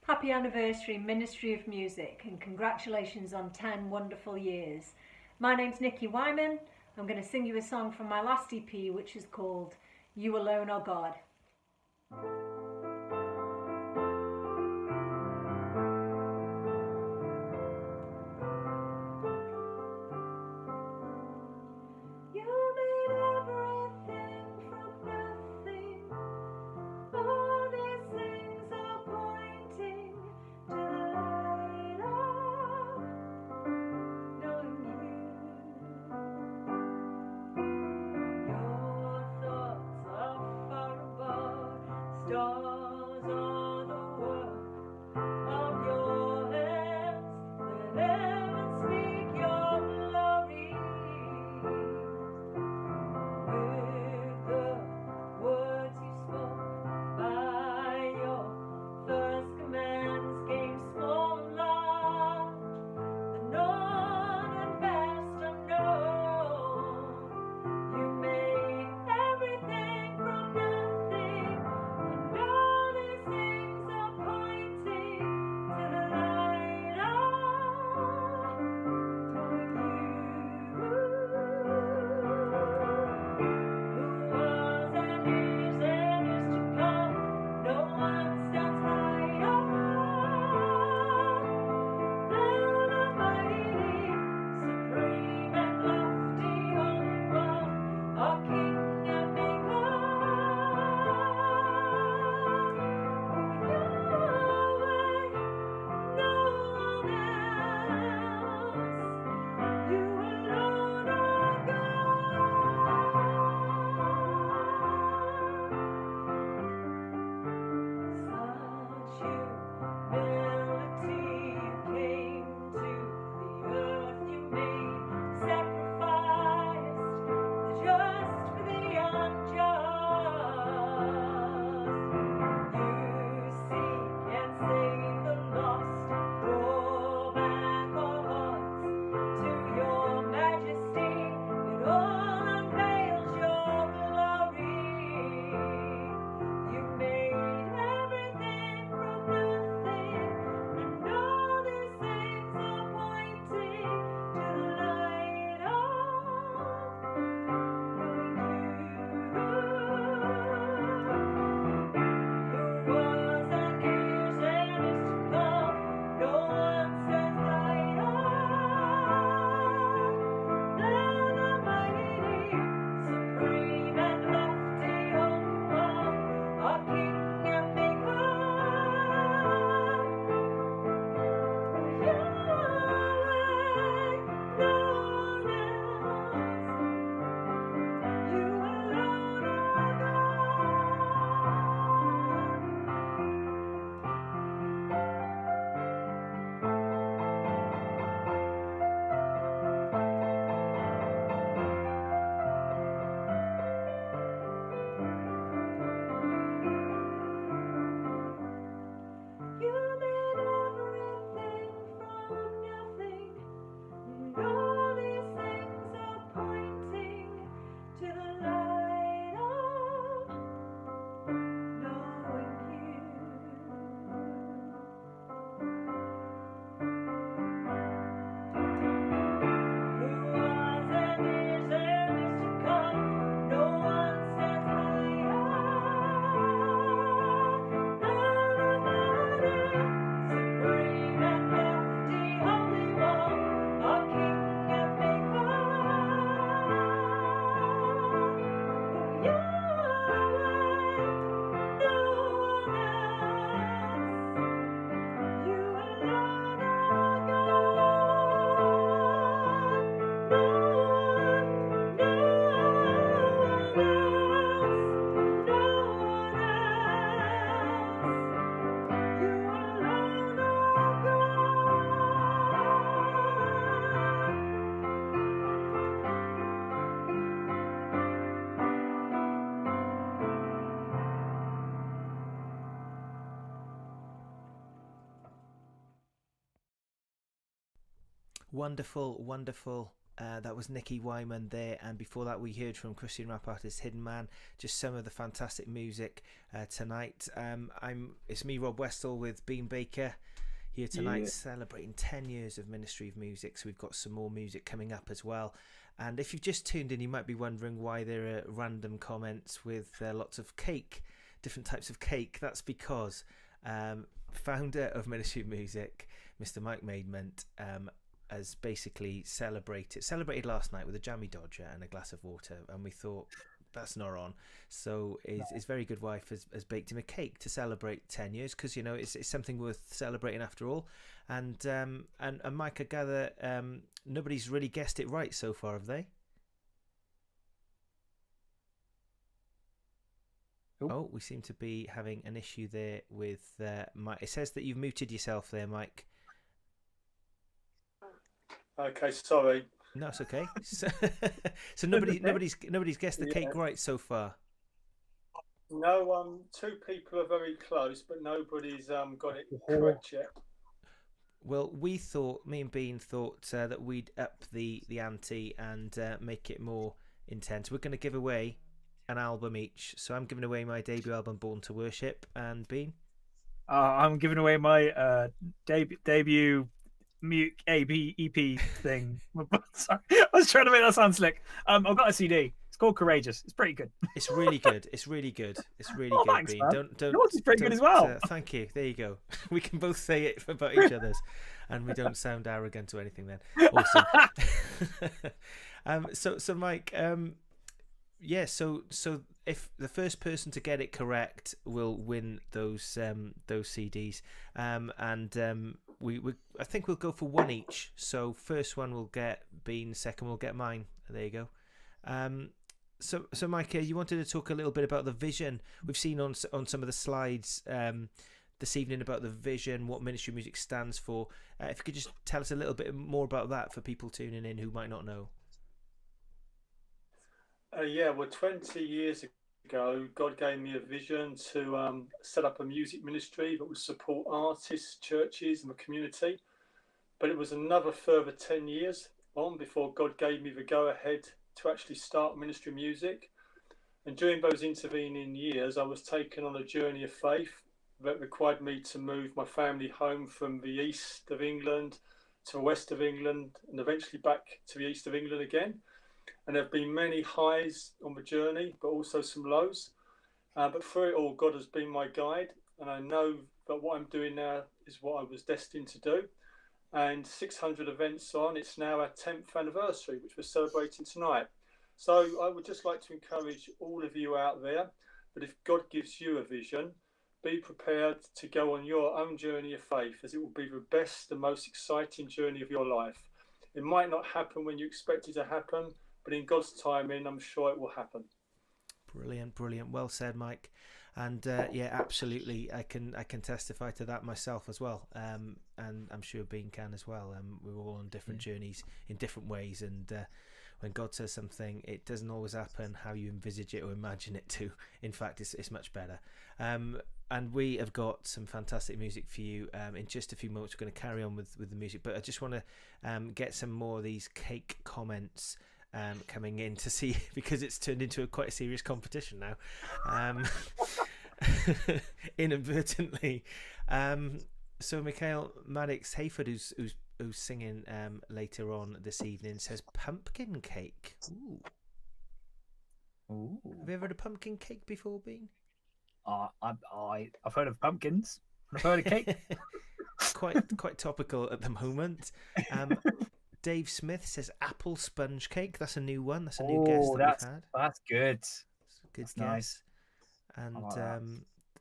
Happy anniversary, Ministry of Music, and congratulations on 10 wonderful years. My name's Nikki Wyman. I'm going to sing you a song from my last EP, which is called You Alone Are God. No Wonderful, wonderful. That was Nicky Wyman there, and before that we heard from Christian rap artist Hidden Man. Just some of the fantastic music tonight. It's me, Rob Westall, with Bean Baker here tonight, celebrating 10 years of Ministry of Music. So we've got some more music coming up as well. And if you've just tuned in, you might be wondering why there are random comments with lots of cake, different types of cake. That's because founder of Ministry of Music, Mr. Mike Maidment, has basically celebrated last night with a jammy dodger and a glass of water, and we thought that's not on. So his very good wife has baked him a cake to celebrate 10 years, because you know it's something worth celebrating after all. And Mike, I gather nobody's really guessed it right so far, have they? Oh, we seem to be having an issue there with Mike. It says that you've muted yourself there, Mike. Okay, sorry. No, it's okay. So nobody's guessed the cake right so far. No, two people are very close, but nobody's got it correct yet. Well, me and Bean thought that we'd up the ante and make it more intense. We're going to give away an album each. So I'm giving away my debut album, Born to Worship, and Bean? I'm giving away my debut Mute EP thing. Sorry, I was trying to make that sound slick. I've got a CD. It's called Courageous. It's pretty good. It's really good. It's really good. It's really good. Thanks, Bean. Man. Don't. Yours is pretty good as well. Thank you. There you go. We can both say it about each other's, and we don't sound arrogant or anything. Then awesome. So Mike. Yeah. So if the first person to get it correct will win those CDs. I think we'll go for one each. So first one will get Bean, second will get mine. There you go. So Mike, you wanted to talk a little bit about the vision we've seen on some of the slides this evening about the vision, what Ministry of Music stands for. If you could just tell us a little bit more about that for people tuning in who might not know. Well, 20 years ago, God gave me a vision to set up a music ministry that would support artists, churches, and the community. But it was another further 10 years on before God gave me the go-ahead to actually start Ministry of Music. And during those intervening years, I was taken on a journey of faith that required me to move my family home from the east of England to the west of England, and eventually back to the east of England again. And there have been many highs on the journey, but also some lows. But through it all, God has been my guide. And I know that what I'm doing now is what I was destined to do. And 600 events on, it's now our 10th anniversary, which we're celebrating tonight. So I would just like to encourage all of you out there that if God gives you a vision, be prepared to go on your own journey of faith, as it will be the best and most exciting journey of your life. It might not happen when you expect it to happen, but in God's timing, I'm sure it will happen. Brilliant. Well said, Mike. And yeah, absolutely, I can testify to that myself as well. And I'm sure Bean can as well. We're all on different journeys in different ways, and when God says something, it doesn't always happen how you envisage it or imagine it to. In fact, it's much better. And we have got some fantastic music for you. In just a few moments, we're going to carry on with the music, but I just want to get some more of these cake comments coming in to see, because it's turned into quite a serious competition now, inadvertently. So Mikhail Maddox Hayford, who's singing later on this evening, says pumpkin cake. Ooh. Have you ever had a pumpkin cake before, Bean? I've heard of pumpkins. I've heard of cake. quite topical at the moment. Dave Smith says apple sponge cake. That's a new one. That's a new guess that we've had. That's good. Good that's guess. Nice. And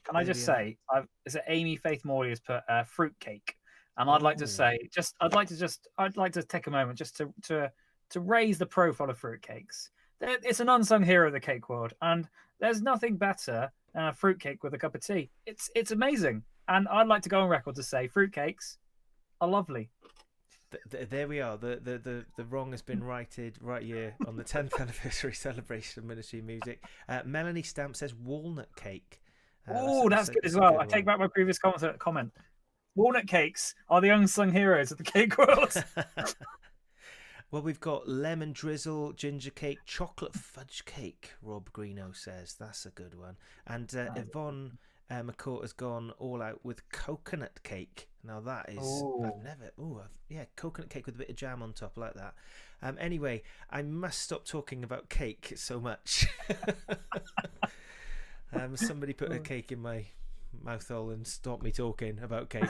can I just say, is it Amy Faith Morley has put fruit cake, and I'd like to say, I'd like to take a moment just to raise the profile of fruit cakes. It's an unsung hero of the cake world, and there's nothing better than a fruit cake with a cup of tea. It's amazing, and I'd like to go on record to say fruit cakes are lovely. There we are. The wrong has been righted right here on the 10th anniversary celebration of Ministry of Music. Melanie Stamp says walnut cake. That's good as well. I take back my previous comment. walnut cakes are the unsung heroes of the cake world. Well, we've got lemon drizzle, ginger cake, chocolate fudge cake, Rob Greeno says. That's a good one. And Yvonne McCourt has gone all out with coconut cake. Now that is... coconut cake with a bit of jam on top. I like that. Anyway, I must stop talking about cake so much. Somebody put a cake in my mouthhole and stop me talking about cake.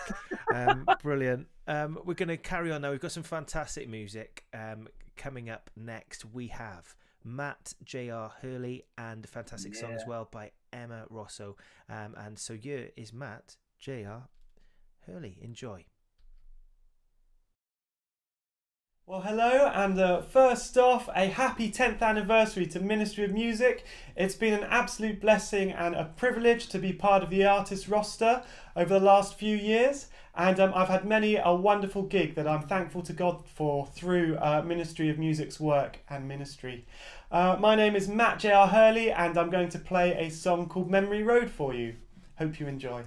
Brilliant. We're going to carry on now. We've got some fantastic music coming up next. We have Matt J.R. Hurley and a fantastic song as well by Emma Rosso. And so here is Matt J.R. Hurley. Enjoy. Well, hello, and first off, a happy 10th anniversary to Ministry of Music. It's been an absolute blessing and a privilege to be part of the artist roster over the last few years, and I've had many a wonderful gig that I'm thankful to God for through Ministry of Music's work and ministry. My name is Matt J.R. Hurley, and I'm going to play a song called Memory Road for you. Hope you enjoy.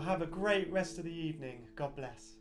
Have a great rest of the evening. God bless.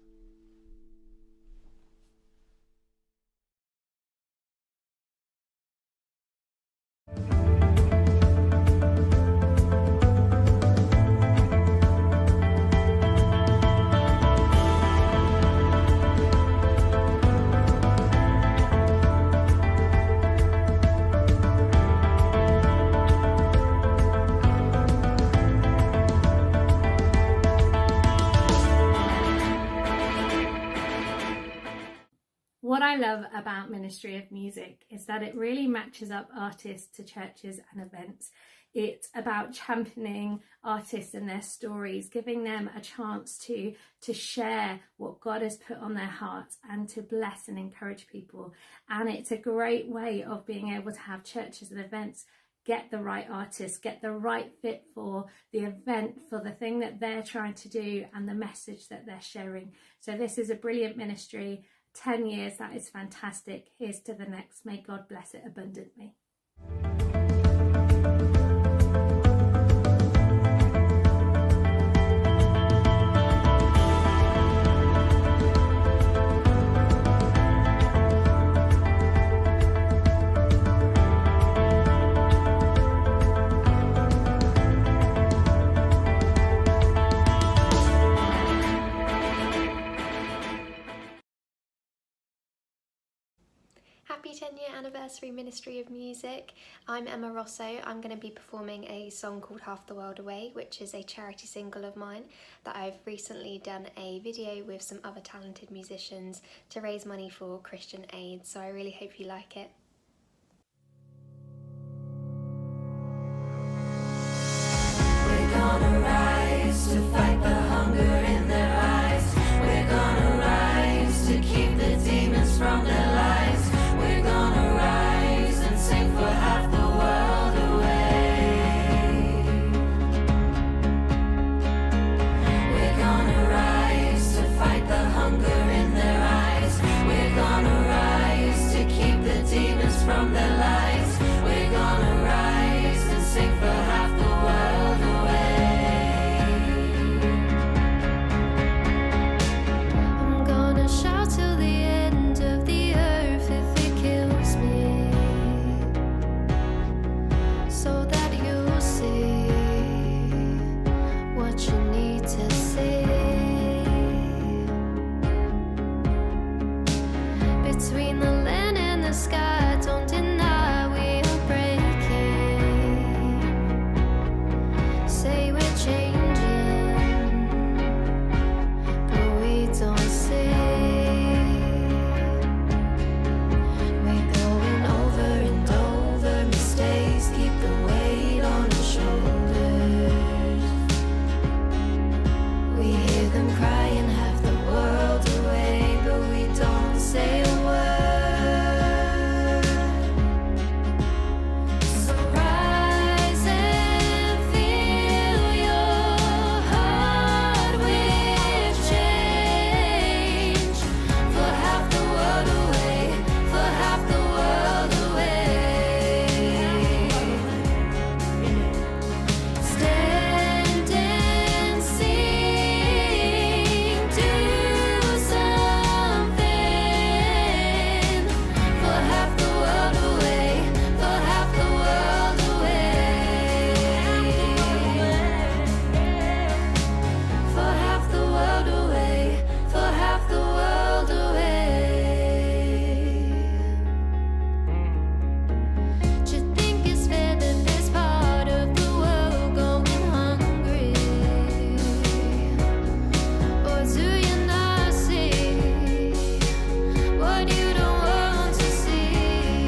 I love about Ministry of Music is that it really matches up artists to churches and events. It's about championing artists and their stories, giving them a chance to share what God has put on their hearts and to bless and encourage people. And it's a great way of being able to have churches and events get the right artists, get the right fit for the event, for the thing that they're trying to do and the message that they're sharing. So this is a brilliant ministry. 10 years, that is fantastic. Here's to the next. May God bless it abundantly. Happy 10-year anniversary Ministry of Music. I'm Emma Rosso. I'm going to be performing a song called Half the World Away, which is a charity single of mine that I've recently done a video with some other talented musicians to raise money for Christian Aid, so I really hope you like it. We're gonna rise to fight the hunger in their eyes. We're gonna rise to keep the demons from their lives. We're gonna rise and sing for half the world away. We're gonna rise to fight the hunger in their eyes. We're gonna rise to keep the demons from their lives. We're gonna rise and sing for half the world away. I'm gonna shout till the end of the earth if it kills me, so that you'll see what you need to see. Between the land and the sky, don't deny we are breaking. Say we're changing, but we don't see. We're going over and over mistakes, keep the weight on our shoulders. We hear them crying half the world away, but we don't say a word. So rise and fill your heart with change. For half the world away, for half the world away. Stand and sing, do something. For half the world away, for half the world away. For half the world away, for half the world away. Do you think it's fair that this part of the world going hungry? Or do you not see what you don't want to see?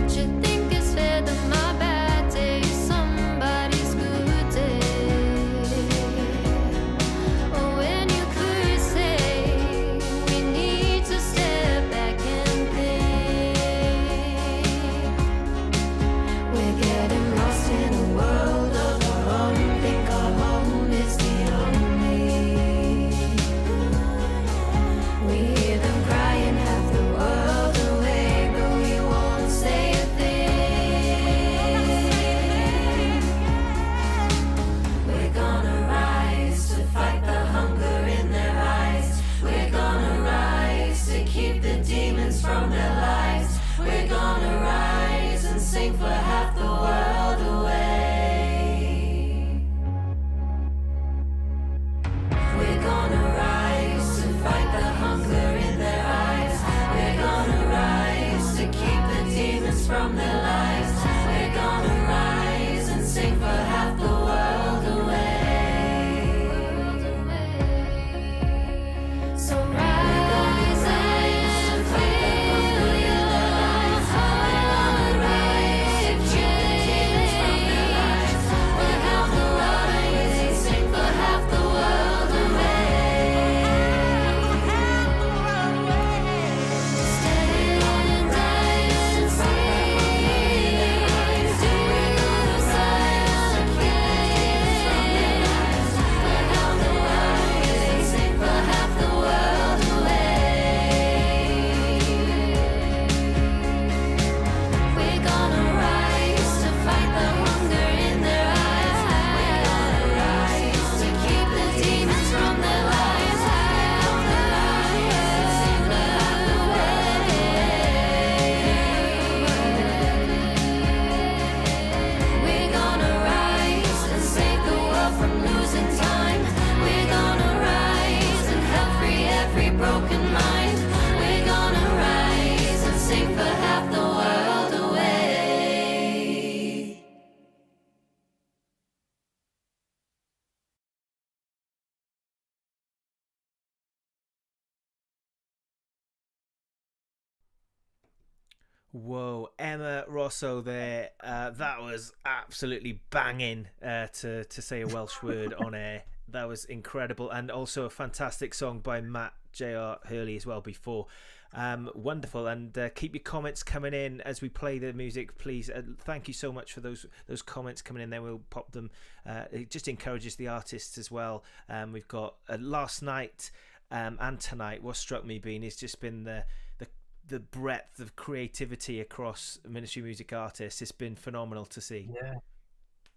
Do you think it's fair that my bad day is somebody's good day? Or when you could say we need to step back and think. We're getting lost in a world of our own. Think our home is the only. We hear them crying half the world away, but we won't say a thing. We're gonna rise to fight the hunger in their eyes. We're gonna rise to keep the demons from their lives. We're gonna rise and sing for half the world away. We're gonna rise to fight the hunger in their eyes. We're gonna rise to keep the demons from their lives. We're gonna rise and sing for half the world away. Whoa, Emma Rosso there. That was absolutely banging, to say a Welsh word on air. That was incredible, and also a fantastic song by Matt J.R. Hurley as well before. Wonderful, and keep your comments coming in as we play the music, please. Thank you so much for those comments coming in there. We'll pop them. It just encourages the artists as well. We've got last night and tonight. What struck me, Bean, has just been the breadth of creativity across ministry music artists. It's been phenomenal to see. Yeah,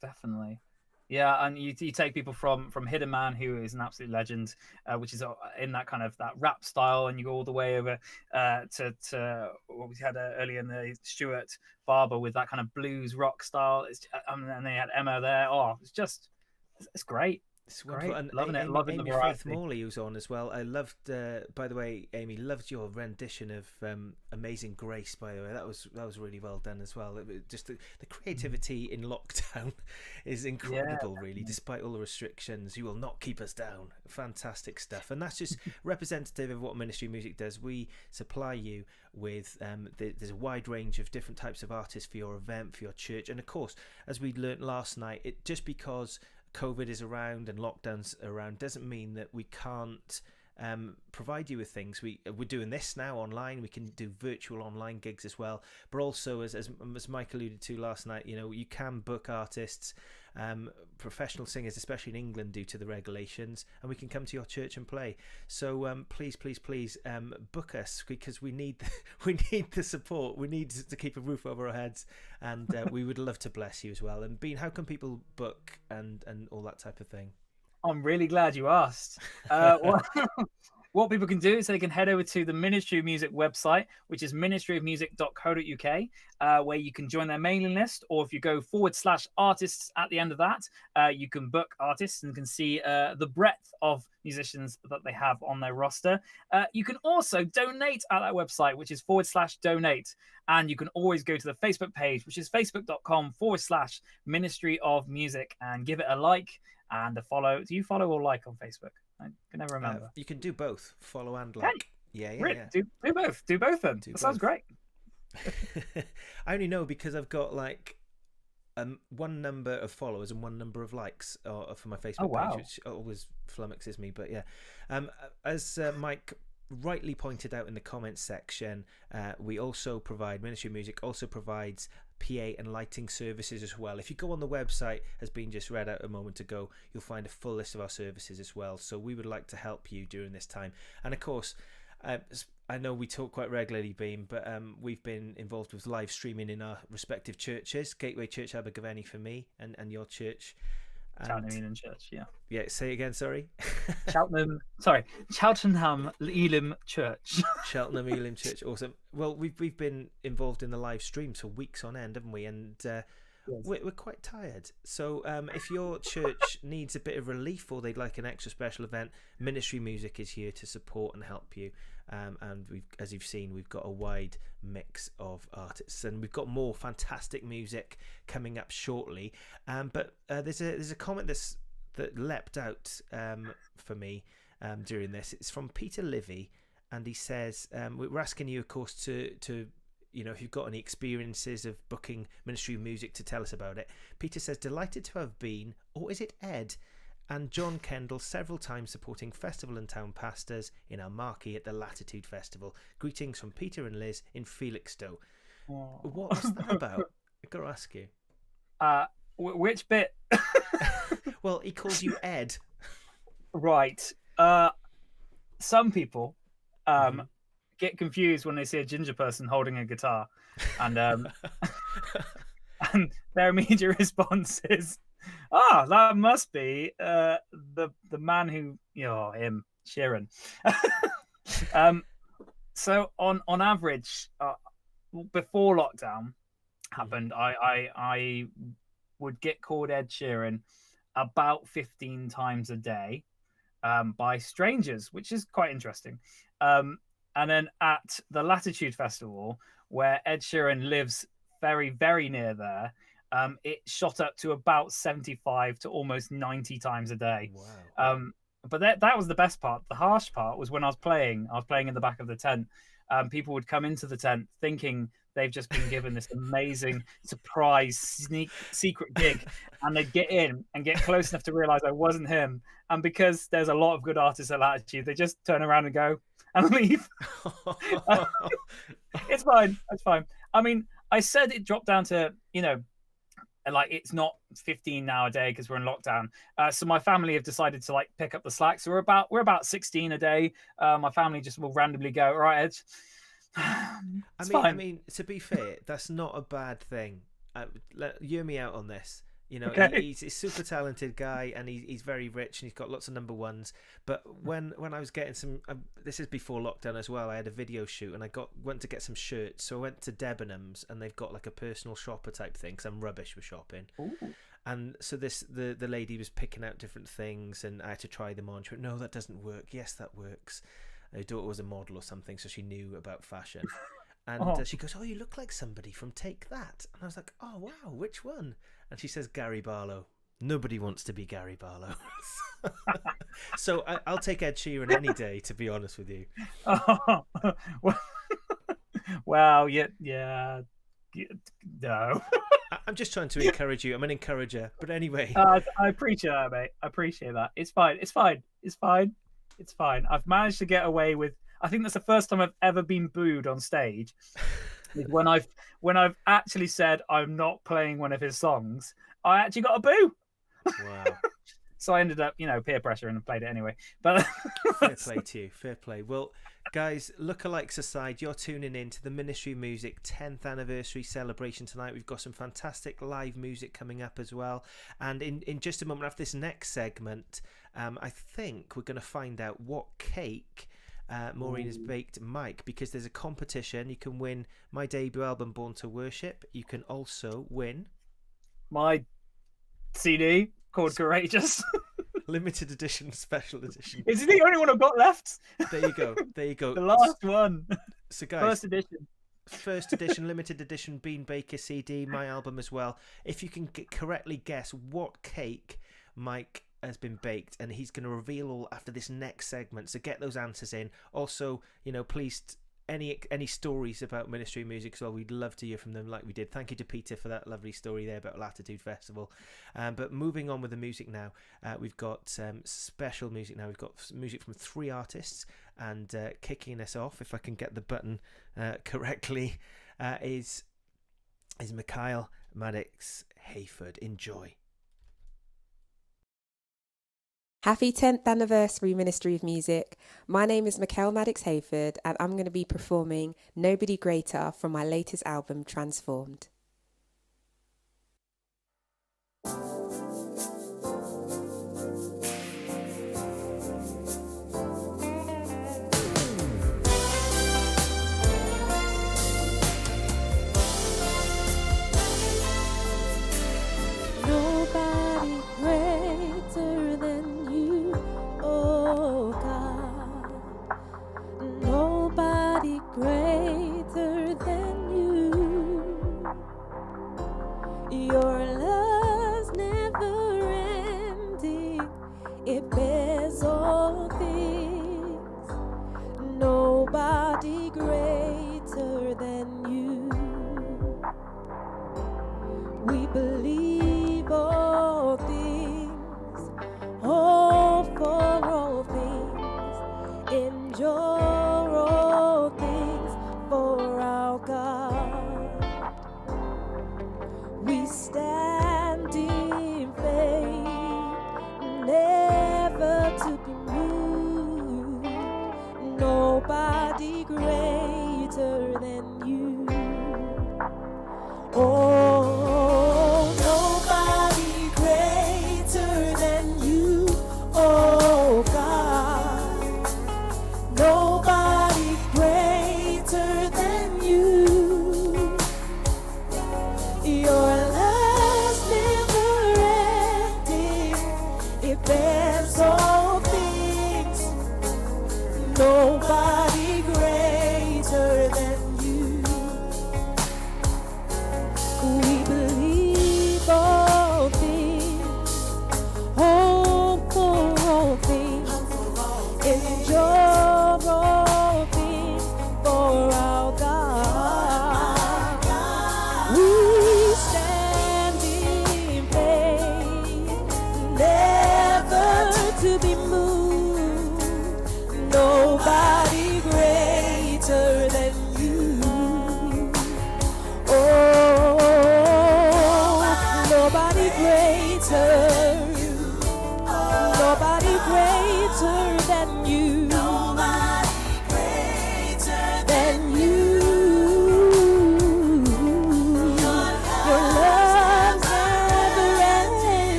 definitely. Yeah, and you take people from Hidden Man, who is an absolute legend, which is in that kind of that rap style, and you go all the way over to what we had earlier in the Stuart Barber with that kind of blues rock style. And they had Emma there. Oh, it's great. It's wonderful. Great. And Loving it. Amy, Loving Amy the variety. Faith Morley, who's on as well. I loved, by the way, Amy, loved your rendition of Amazing Grace, by the way. That was really well done as well. Just the creativity in lockdown is incredible, really, despite all the restrictions. You will not keep us down. Fantastic stuff. And that's just representative of what ministry music does. We supply you with, there's a wide range of different types of artists for your event, for your church. And of course, as we learnt last night, just because COVID is around and lockdowns around doesn't mean that we can't provide you with things. We're doing this now online. We can do virtual online gigs as well, but also as Mike alluded to last night, you can book artists, professional singers, especially in England due to the regulations, and we can come to your church and play. So please book us, because we need the support. We need to keep a roof over our heads, and we would love to bless you as well. And Bean, how can people book and all that type of thing? I'm really glad you asked. What people can do is they can head over to the Ministry of Music website, which is ministryofmusic.co.uk, where you can join their mailing list, or if you go /artists at the end of that, you can book artists and can see the breadth of musicians that they have on their roster. You can also donate at that website, which is /donate. And you can always go to the Facebook page, which is facebook.com/Ministry of Music, and give it a like and a follow. Do you follow or like on Facebook? I can never remember. You can do both, follow and like. Yeah. Really? Do both. Do both then. That sounds great. I only know because I've got like one number of followers and one number of likes for my Facebook page, which always flummoxes me. But yeah, as Mike rightly pointed out in the comments section, we also provide, Ministry of Music also provides PA and lighting services as well. If you go on the website, as been just read out a moment ago, you'll find a full list of our services as well. So we would like to help you during this time. And of course, I know we talk quite regularly, Beam, but we've been involved with live streaming in our respective churches. Gateway Church Abergavenny for me, and your church. Cheltenham Elim Church, yeah. Yeah, say it again, sorry. Cheltenham Elim Church. Cheltenham Elim Church, awesome. Well, we've been involved in the live streams for weeks on end, haven't we? And we're quite tired. So if your church needs a bit of relief, or they'd like an extra special event, Ministry Music is here to support and help you. And as you've seen, we've got a wide mix of artists, and we've got more fantastic music coming up shortly. But there's a comment that leapt out for me during this. It's from Peter Livy, and he says, we're asking you, of course, to if you've got any experiences of booking ministry music, to tell us about it. Peter says, delighted to have been, or is it Ed and John Kendall, several times supporting festival and town pastors in our marquee at the Latitude Festival. Greetings from Peter and Liz in Felixstowe. What was that about? I've got to ask you. Which bit? Well, he calls you Ed. Right. Some people get confused when they see a ginger person holding a guitar, and and their immediate response is, that must be the man who, him, Sheeran. So on average, before lockdown happened, I would get called Ed Sheeran about 15 times a day by strangers, which is quite interesting. And then at the Latitude Festival, where Ed Sheeran lives very, very near there, it shot up to about 75 to almost 90 times a day. Wow. But that was the best part. The harsh part was when I was playing in the back of the tent. People would come into the tent thinking they've just been given this amazing surprise secret gig, and they get in and get close enough to realise I wasn't him. And because there's a lot of good artists at Latitude, they just turn around and go and leave. It's fine. It's fine. I mean, I said it dropped down to, like it's not 15 now a day because we're in lockdown. So my family have decided to like pick up the slack. So we're about 16 a day. My family just will randomly go, all right, Ed. I mean, to be fair, that's not a bad thing. Hear me out on this. Okay. He's a super talented guy, and he's very rich, and he's got lots of number ones. But when I was getting some, this is before lockdown as well. I had a video shoot, and I went to get some shirts. So I went to Debenhams, and they've got like a personal shopper type thing, because I'm rubbish with shopping. Ooh. And so the lady was picking out different things, and I had to try them on. She went, "No, that doesn't work." Yes, that works. Her daughter was a model or something, so she knew about fashion. And she goes, "Oh, you look like somebody from Take That." And I was like, "Oh, wow, which one?" And she says, "Gary Barlow." Nobody wants to be Gary Barlow. So I'll take Ed Sheeran any day, to be honest with you. Well, yeah, no. I'm just trying to encourage you. I'm an encourager. But anyway. I appreciate that, mate. I appreciate that. It's fine. It's fine. It's fine. It's fine. I've managed to get away with... I think that's the first time I've ever been booed on stage. Is when I've actually said I'm not playing one of his songs, I actually got a boo. Wow. So I ended up, peer pressure and played it anyway. But fair play to you. Fair play. Well, guys, lookalikes aside, you're tuning in to the Ministry of Music 10th anniversary celebration tonight. We've got some fantastic live music coming up as well. And in just a moment after this next segment, I think we're going to find out what cake Maureen has baked Mike, because there's a competition. You can win my debut album, Born to Worship. You can also win my CD called Courageous. Limited edition, special edition. Is it the only one I've got left? There you go. There you go. The last one. So guys, first edition, limited edition Bean Baker CD, my album as well. If you can correctly guess what cake Mike has been baked, and he's going to reveal all after this next segment, so get those answers in. Also, please, any stories about Ministry of Music as well, we'd love to hear from them like we did. Thank you to Peter for that lovely story there about Latitude Festival. But moving on with the music now, we've got special music now. We've got music from 3 artists, and kicking us off, if I can get the button correctly, is Mikhail Maddox Hayford. Enjoy. Happy 10th anniversary, Ministry of Music. My name is Mikhail Maddox Hayford, and I'm going to be performing Nobody Greater from my latest album, Transformed. Nobody greater than you, oh God. Nobody greater than you. Your love's never ending, it bears all things. Nobody greater than you. We believe all things, hope for all things, endure all things for our God. We stand in faith, never to be moved. Nobody greater than you. Oh, nobody greater than you, oh God. Nobody greater than you. Your love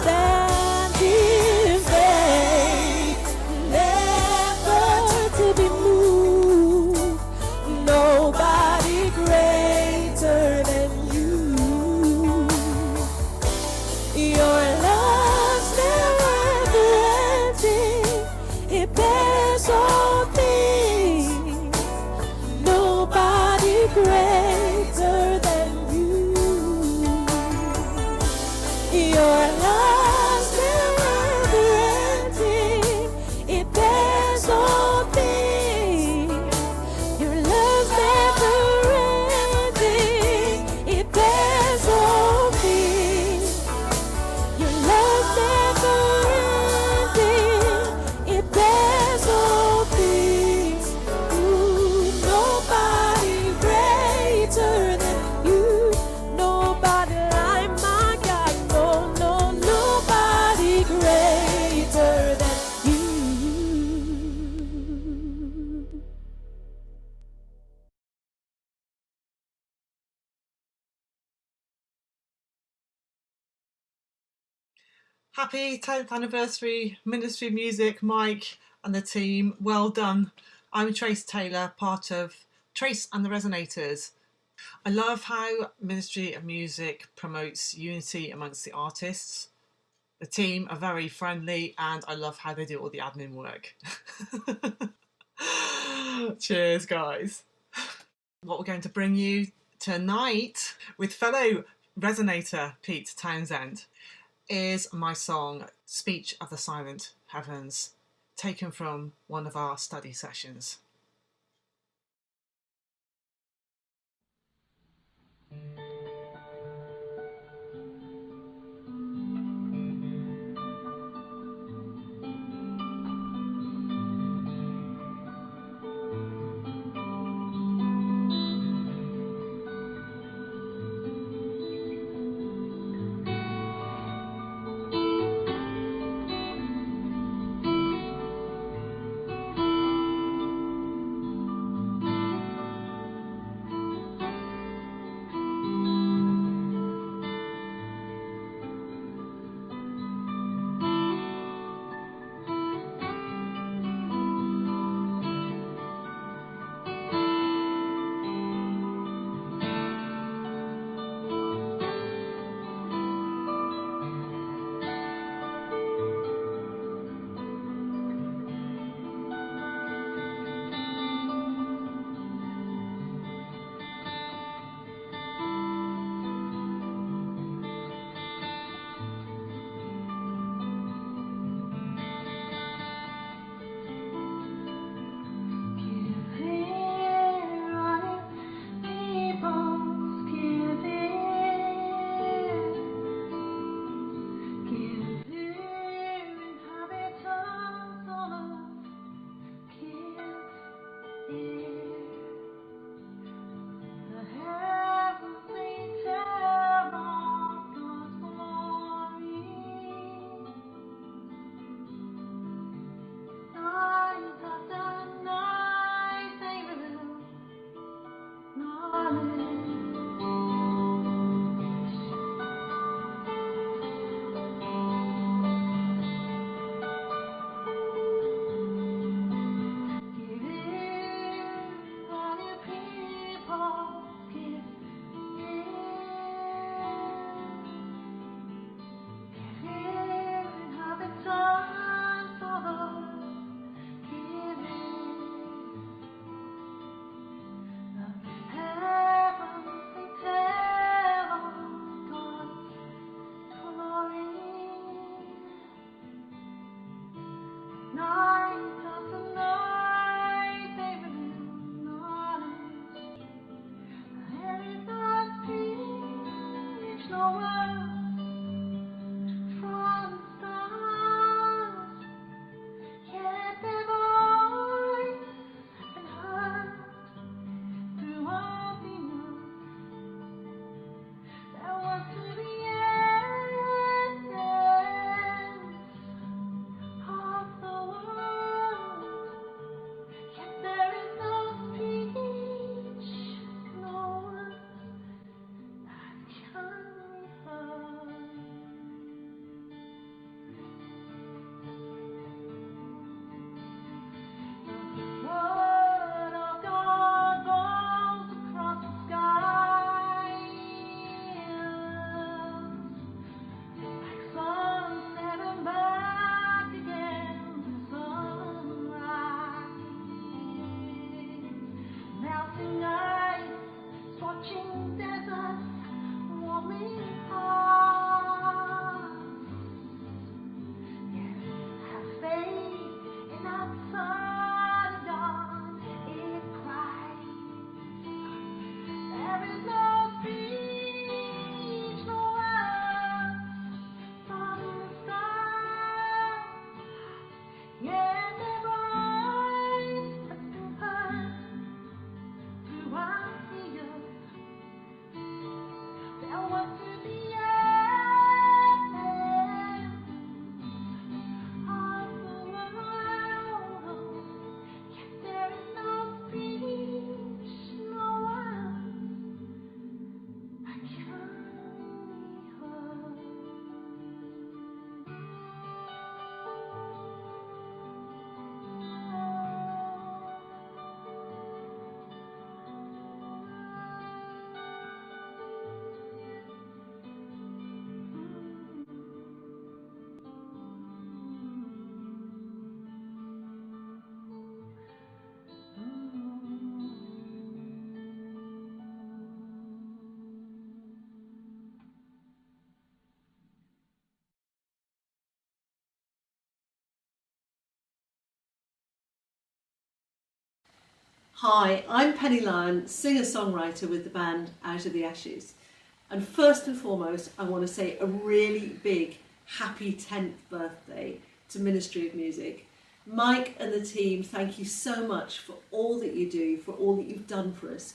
stand in faith, never to be moved. Nobody greater than you. Your love's never ending, it bears all things. Nobody greater than you. Your love's never ending, it bears all things. Your love's never ending, it bears all things. Your love's never ending, it bears all things. Ooh, nobody greater than you. Nobody like my God. No, no, nobody greater than you. Happy 10th anniversary, Ministry of Music, Mike and the team. Well done. I'm Trace Taylor, part of Trace and the Resonators. I love how Ministry of Music promotes unity amongst the artists. The team are very friendly and I love how they do all the admin work. Cheers, guys. What we're going to bring you tonight with fellow Resonator Pete Townsend is my song Speech of the Silent Heavens, taken from one of our study sessions. Hi, I'm Penny Lyon, singer-songwriter with the band Out of the Ashes. And first and foremost, I want to say a really big happy 10th birthday to Ministry of Music. Mike and the team, thank you so much for all that you do, for all that you've done for us.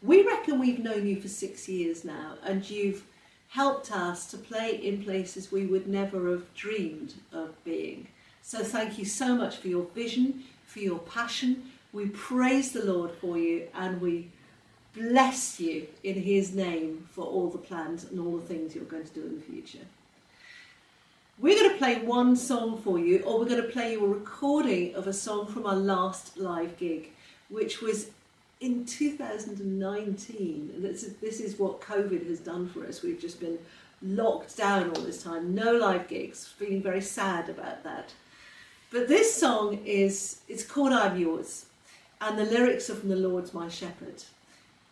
We reckon we've known you for 6 years now, and you've helped us to play in places we would never have dreamed of being. So thank you so much for your vision, for your passion. We praise the Lord for you, and we bless you in his name for all the plans and all the things you're going to do in the future. We're going to play one song for you, or we're going to play you a recording of a song from our last live gig, which was in 2019. This is what COVID has done for us. We've just been locked down all this time, no live gigs, feeling very sad about that. But this song it's called I'm Yours, and the lyrics are from The Lord's My Shepherd,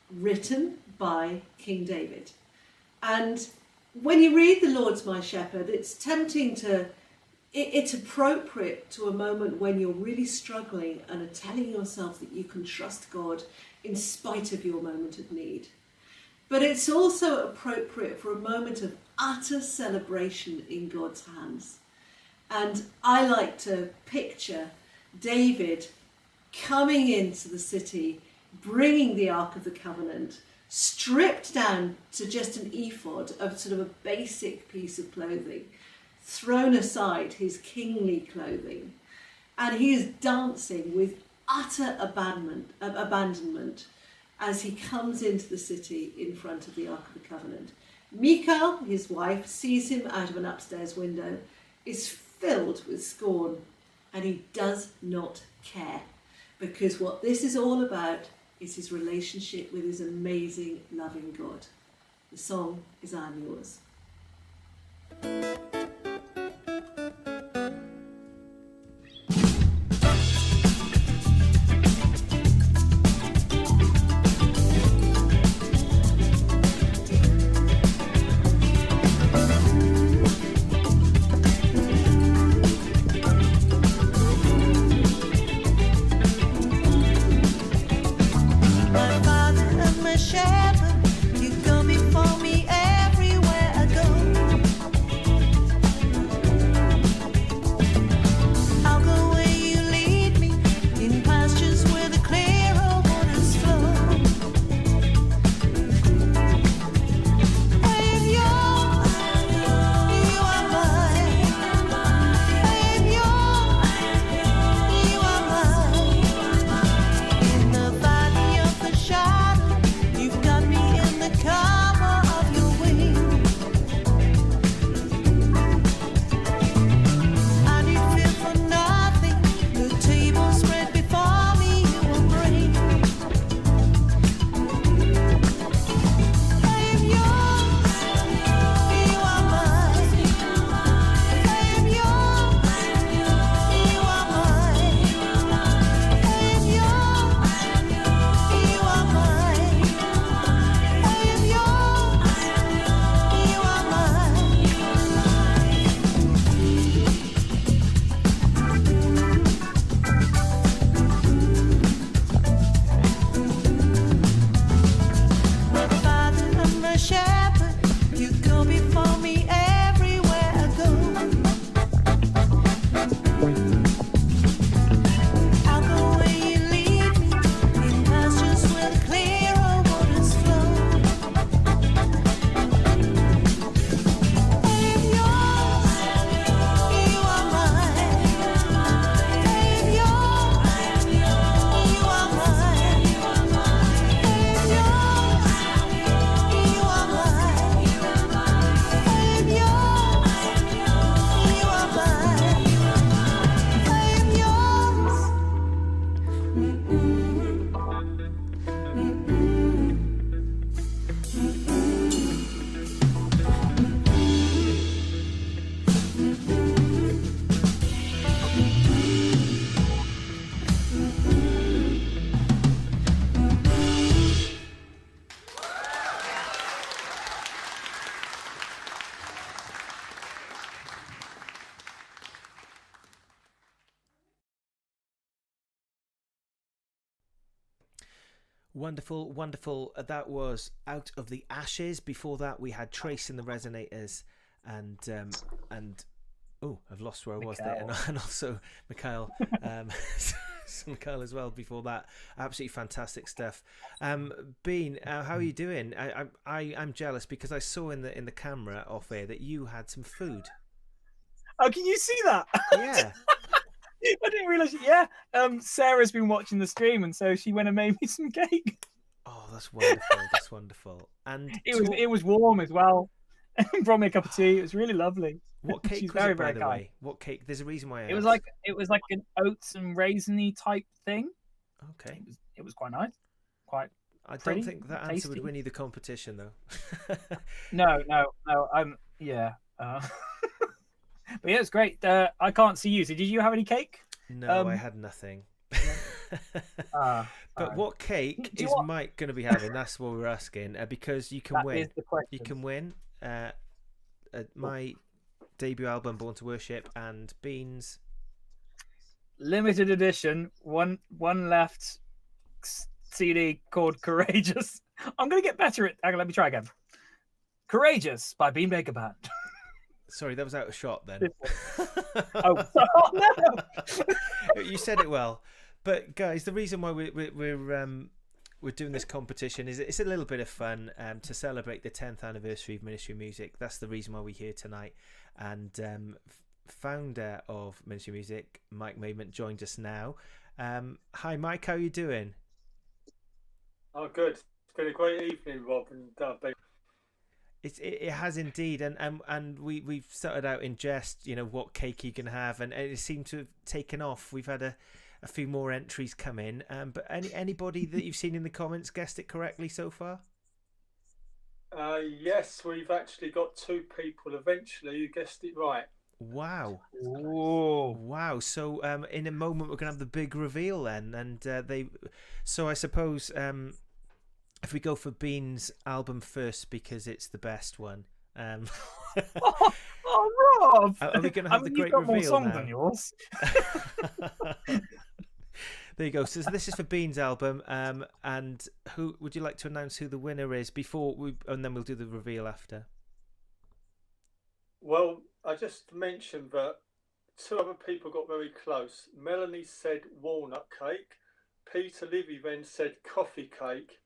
written by King David. And when you read The Lord's My Shepherd, it's tempting it's appropriate to a moment when you're really struggling and are telling yourself that you can trust God in spite of your moment of need. But it's also appropriate for a moment of utter celebration in God's hands. And I like to picture David coming into the city, bringing the Ark of the Covenant, stripped down to just an ephod of sort of a basic piece of clothing, thrown aside his kingly clothing, and he is dancing with utter abandonment as he comes into the city in front of the Ark of the Covenant. Michal, his wife, sees him out of an upstairs window, is filled with scorn, and he does not care, because what this is all about is his relationship with his amazing, loving God. The song is I'm Yours. Shepherd, you go before me everywhere I go. Wonderful, wonderful. That was Out of the Ashes. Before that, we had Trace and the Resonators, and oh, I've lost where I was there, and also Mikhail, Mikhail as well. Before that, absolutely fantastic stuff. Bean, how are you doing? I'm jealous because I saw in the camera off air that you had some food. Oh, can you see that? Yeah. I didn't realise. Yeah, Sarah's been watching the stream, and so she went and made me some cake. Oh, that's wonderful. That's wonderful. And it was warm as well. Brought me a cup of tea. It was really lovely. What cake She's was very, it, by very the kind. way? What cake? There's a reason why I It was asked. like an oats and raisiny type thing. Okay. It was quite nice. Quite. I pretty, don't think that answer tasty. would win you the competition, though. No. Yeah. But yeah, it's great. I can't see you. So, did you have any cake? No, I had nothing. But what cake is Mike going to be having? That's what we're asking. Because you can That win. is the question. You can win my debut album, Born to Worship, and Beans. Limited edition, one left CD called Courageous. I'm going to get better at. Hang on, let me try again. Courageous by Bean Baker Band. Sorry, that was out of shot then. Oh no! You said it well, but guys, the reason why we're doing this competition is it's a little bit of fun to celebrate the 10th anniversary of Ministry of Music. That's the reason why we're here tonight. And founder of Ministry of Music, Mike Maidment, joined us now. Hi, Mike. How are you doing? Oh, good. It's been a great evening, Rob and Ben. It has indeed, and we've started out in jest, what cake you can have, and it seemed to have taken off. We've had a few more entries come in, but anybody that you've seen in the comments guessed it correctly so far? Yes, we've actually got 2 people eventually who guessed it right. Wow! Ooh. Wow! So in a moment we're gonna have the big reveal then, and So I suppose if we go for Bean's album first because it's the best one. Rob! Are we going to have the great reveal more songs now? than yours. There you go. So this is for Bean's album, and who would you like to announce who the winner is and then we'll do the reveal after. Well, I just mentioned that 2 other people got very close. Melanie said walnut cake. Peter Livy then said coffee cake.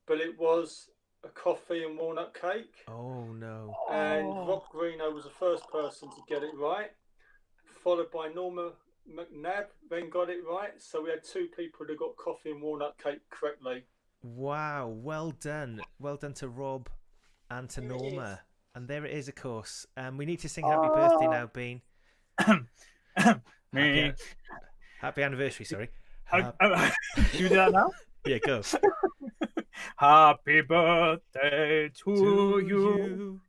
But it was a coffee and walnut cake. Oh no! And Rob Greeno was the first person to get it right, followed by Norma McNabb, then got it right. So we had 2 people who got coffee and walnut cake correctly. Wow! Well done to Rob and to Norma. And there it is, of course. We need to sing Happy Birthday now, Bean. Happy anniversary, sorry. Should we do that now? Yeah, go. Happy birthday to you.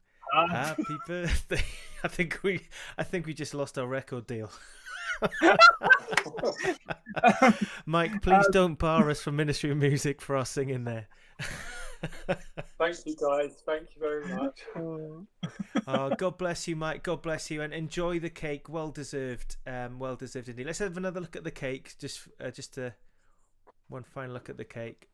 Happy birthday. I think we just lost our record deal. Mike, please don't bar us from Ministry of Music for our singing there. Thank you, guys. Thank you very much. Oh, God bless you, Mike. God bless you, and enjoy the cake. Well deserved. Well deserved indeed. Let's have another look at the cake. Just one final look at the cake.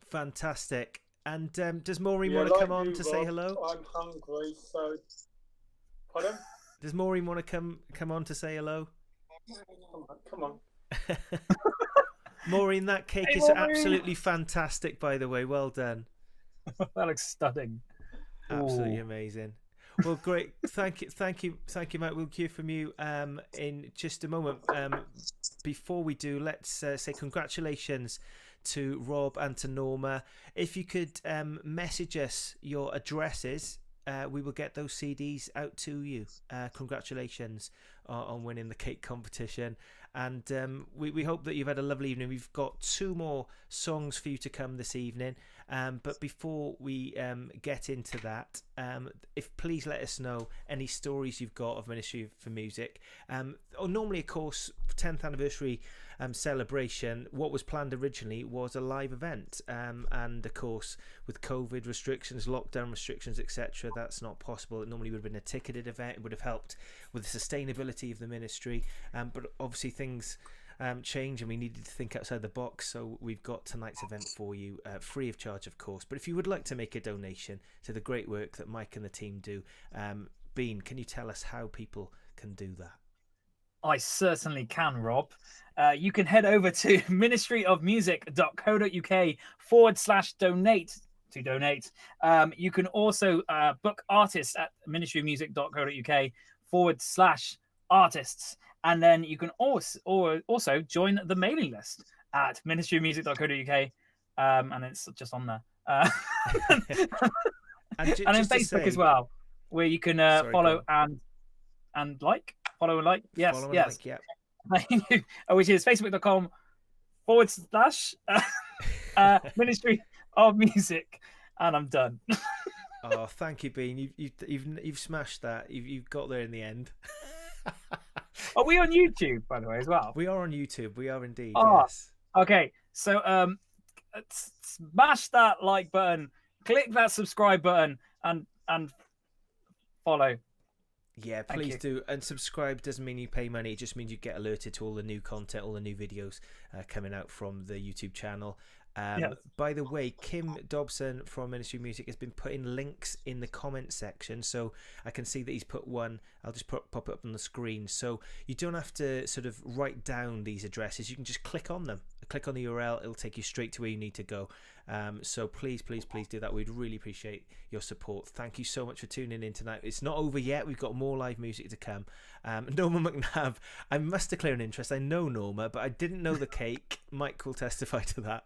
Fantastic. And does Maureen want to come on to say hello? I'm hungry, so. Pardon? Does Maureen want to come on to say hello? Come on. Maureen, that cake is absolutely fantastic, by the way. Well done. That looks stunning. Absolutely amazing. Well, great. Thank you, Mike. We'll hear from you in just a moment. Before we do, let's say congratulations to Rob and to Norma. If you could message us your addresses, we will get those CDs out to you. Congratulations on winning the cake competition. And we hope that you've had a lovely evening. We've got 2 more songs for you to come this evening. But before we get into that, please let us know any stories you've got of Ministry for Music. Normally, of course, 10th anniversary celebration, what was planned originally was a live event. And of course, with COVID restrictions, lockdown restrictions, etc., that's not possible. It normally would have been a ticketed event. It would have helped with the sustainability of the ministry. But obviously things change, and we needed to think outside the box. So we've got tonight's event for you, free of charge, of course. But if you would like to make a donation to the great work that Mike and the team do, Bean, can you tell us how people can do that? I certainly can, Rob. You can head over to ministryofmusic.co.uk/donate to donate. You can also book artists at ministryofmusic.co.uk/artists. And then you can also join the mailing list at ministryofmusic.co.uk. And it's just on there. And then Facebook as well, where you can follow and like. Follow and like. Yes, Follow and yes. like, yeah. Which is facebook.com/Ministry of Music. And I'm done. Oh, thank you, Bean. You've smashed that. You've got there in the end. Are we on YouTube, by the way, as well? We are on YouTube. We are indeed. Oh, yes. Okay. So smash that like button, click that subscribe button, and follow. Yeah, please do. And subscribe doesn't mean you pay money. It just means you get alerted to all the new content, all the new videos coming out from the YouTube channel. By the way, Kim Dobson from Ministry of Music has been putting links in the comment section, so I can see that he's put one. I'll just pop it up on the screen, so you don't have to sort of write down these addresses. You can just click on them. Click on the URL, it'll take you straight to where you need to go. So please do that. We'd really appreciate your support. Thank you so much for tuning in tonight. It's not over yet. We've got more live music to come. Norma McNabb, I must declare an interest. I know Norma, but I didn't know the cake. Mike will testify to that.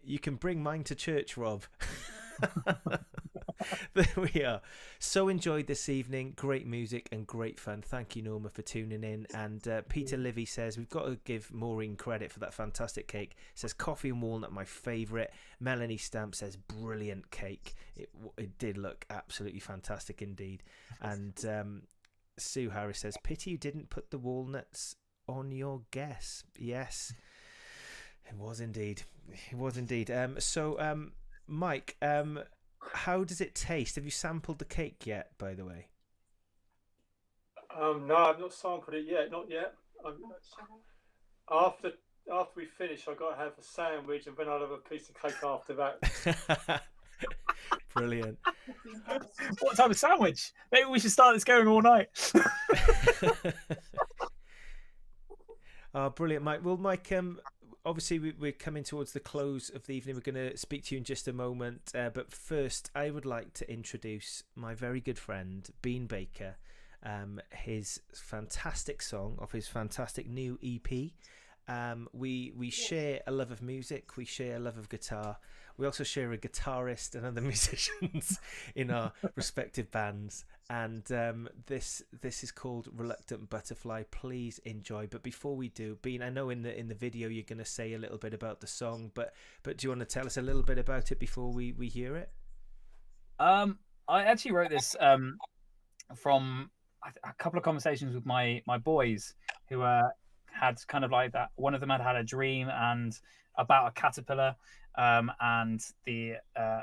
You can bring mine to church, Rob. There we are. So enjoyed this evening. Great music and great fun. Thank you, Norma, for tuning in. And Peter Livy says we've got to give Maureen credit for that fantastic cake. Says coffee and walnut, my favourite. Melanie Stamp says brilliant cake. It did look absolutely fantastic indeed. And Sue Harris says pity you didn't put the walnuts on your guess. Yes, it was indeed. It was indeed. Mike, how does it taste? Have you sampled the cake yet, by the way? No, I've not sampled it yet. Not yet. After we finish, I've got to have a sandwich, and then I'll have a piece of cake after that. Brilliant. What type of sandwich? Maybe we should start this going all night. Oh, brilliant, Mike. Well, Mike, obviously we're coming towards the close of the evening. We're going to speak to you in just a moment, but first I would like to introduce my very good friend Bean Baker, his fantastic song off his fantastic new EP. We share a love of music, we share a love of guitar, we also share a guitarist and other musicians in our respective bands, and this is called Reluctant Butterfly. Please enjoy. But before we do, Bean, I know in the video you're going to say a little bit about the song, but do you want to tell us a little bit about it before we hear it? I actually wrote this from a couple of conversations with my boys who had kind of like that. One of them had a dream and about a caterpillar, and the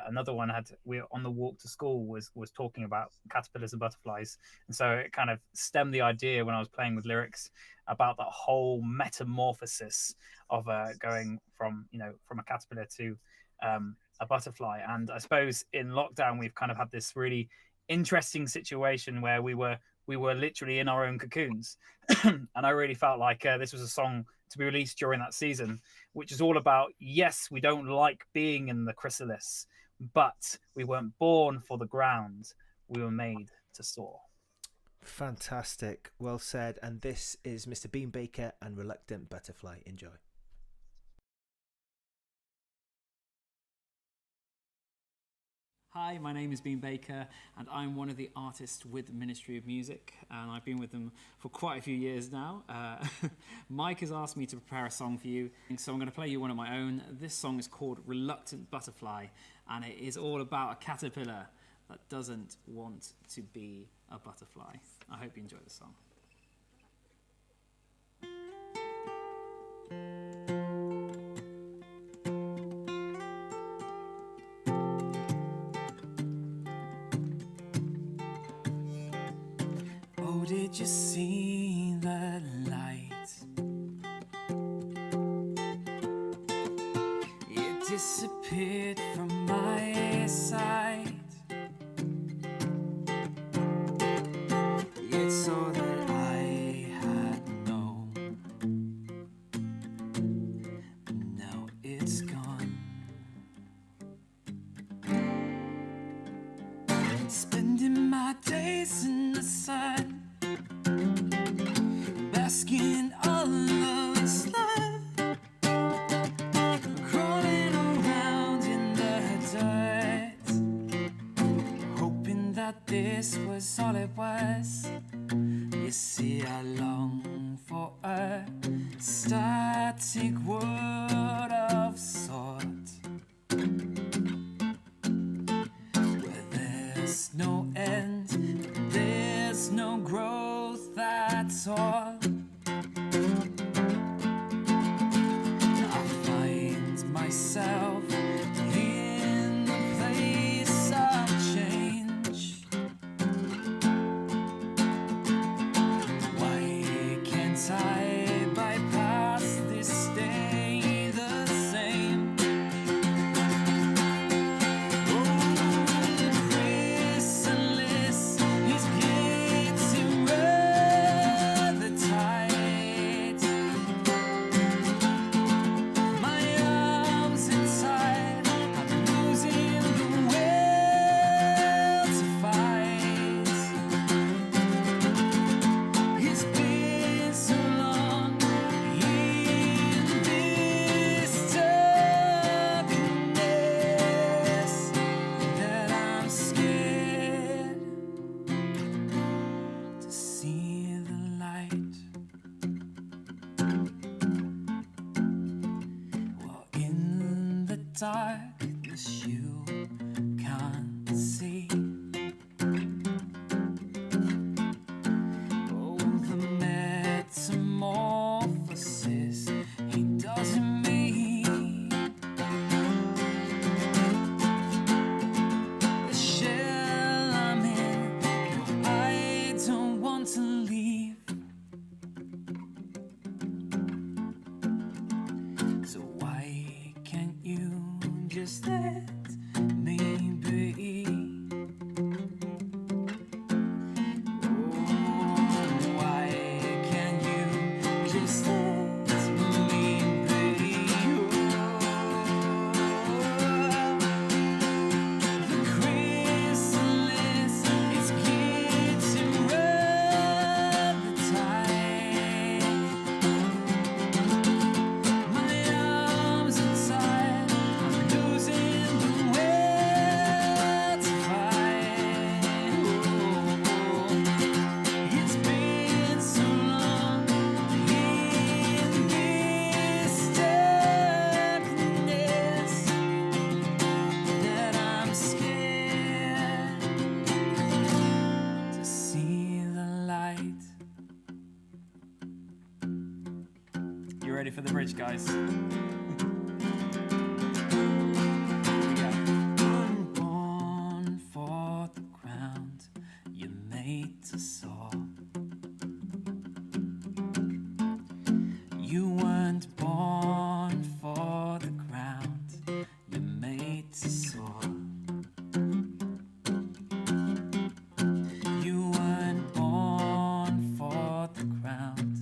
another one we on the walk to school was talking about caterpillars and butterflies, and so it kind of stemmed the idea when I was playing with lyrics about that whole metamorphosis of going from a caterpillar to a butterfly. And I suppose in lockdown we've kind of had this really interesting situation where we were literally in our own cocoons. And I really felt like this was a song to be released during that season, which is all about, yes, we don't like being in the chrysalis, but we weren't born for the ground. We were made to soar. Fantastic. Well said. And this is Mr. Bean Baker and Reluctant Butterfly. Enjoy. Hi, my name is Bean Baker, and I'm one of the artists with the Ministry of Music, and I've been with them for quite a few years now. Mike has asked me to prepare a song for you, so I'm going to play you one of my own. This song is called Reluctant Butterfly, and it is all about a caterpillar that doesn't want to be a butterfly. I hope you enjoy the song. Did you see the light my days in the sun, basking all of this love, crawling around in the dirt, hoping that this was all it was. You see, I long for a static world of sort, where there's no end, there's no growth at all. I find myself in the place of change. Why can't I bypass this, stay the same? Oh, the chrysalis is getting rather tight. My arms inside, I'm losing the will to fight. It's been so long in this darkness that I'm scared to see the light. Well, in the darkness you can't see. Oh, the metamorphosis he does in me. The shell I'm in, no, I don't want to leave. So why can't you just let me be? Why can't you just let me be? The chrysalis is getting rather tight. My arms inside, I'm losing the will to fight. It's been so long in this darkness that I'm scared to see the light. You ready for the bridge, guys? Unborn for the ground you're made to soar. You weren't born for the ground you're made to soar. You weren't born for the ground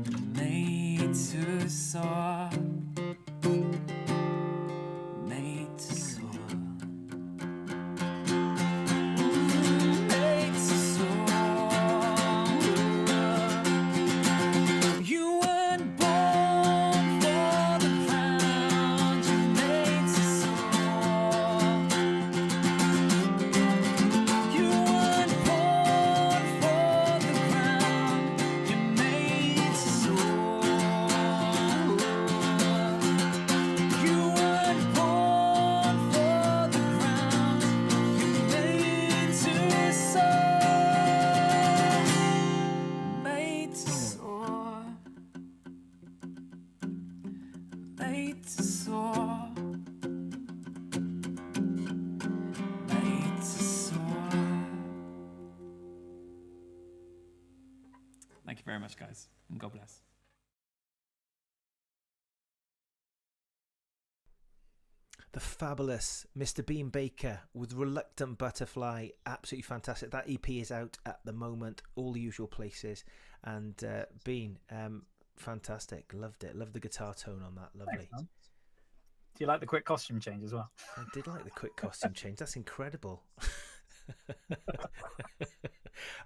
you're made to soar. Made to soar. Made to soar. You weren't born for the ground you're made to soar. You weren't born for the ground you're made to soar. You weren't born for the ground you're made to soar. Made to soar. Made to soar. Made to soar. Thank you very much, guys, and God bless. The fabulous Mr. Bean Baker with Reluctant Butterfly. Absolutely fantastic. That EP is out at the moment, all the usual places. And Bean, fantastic. Loved it. Loved the guitar tone on that. Lovely. Thanks, do you like the quick costume change as well? I did like the quick costume change. That's incredible.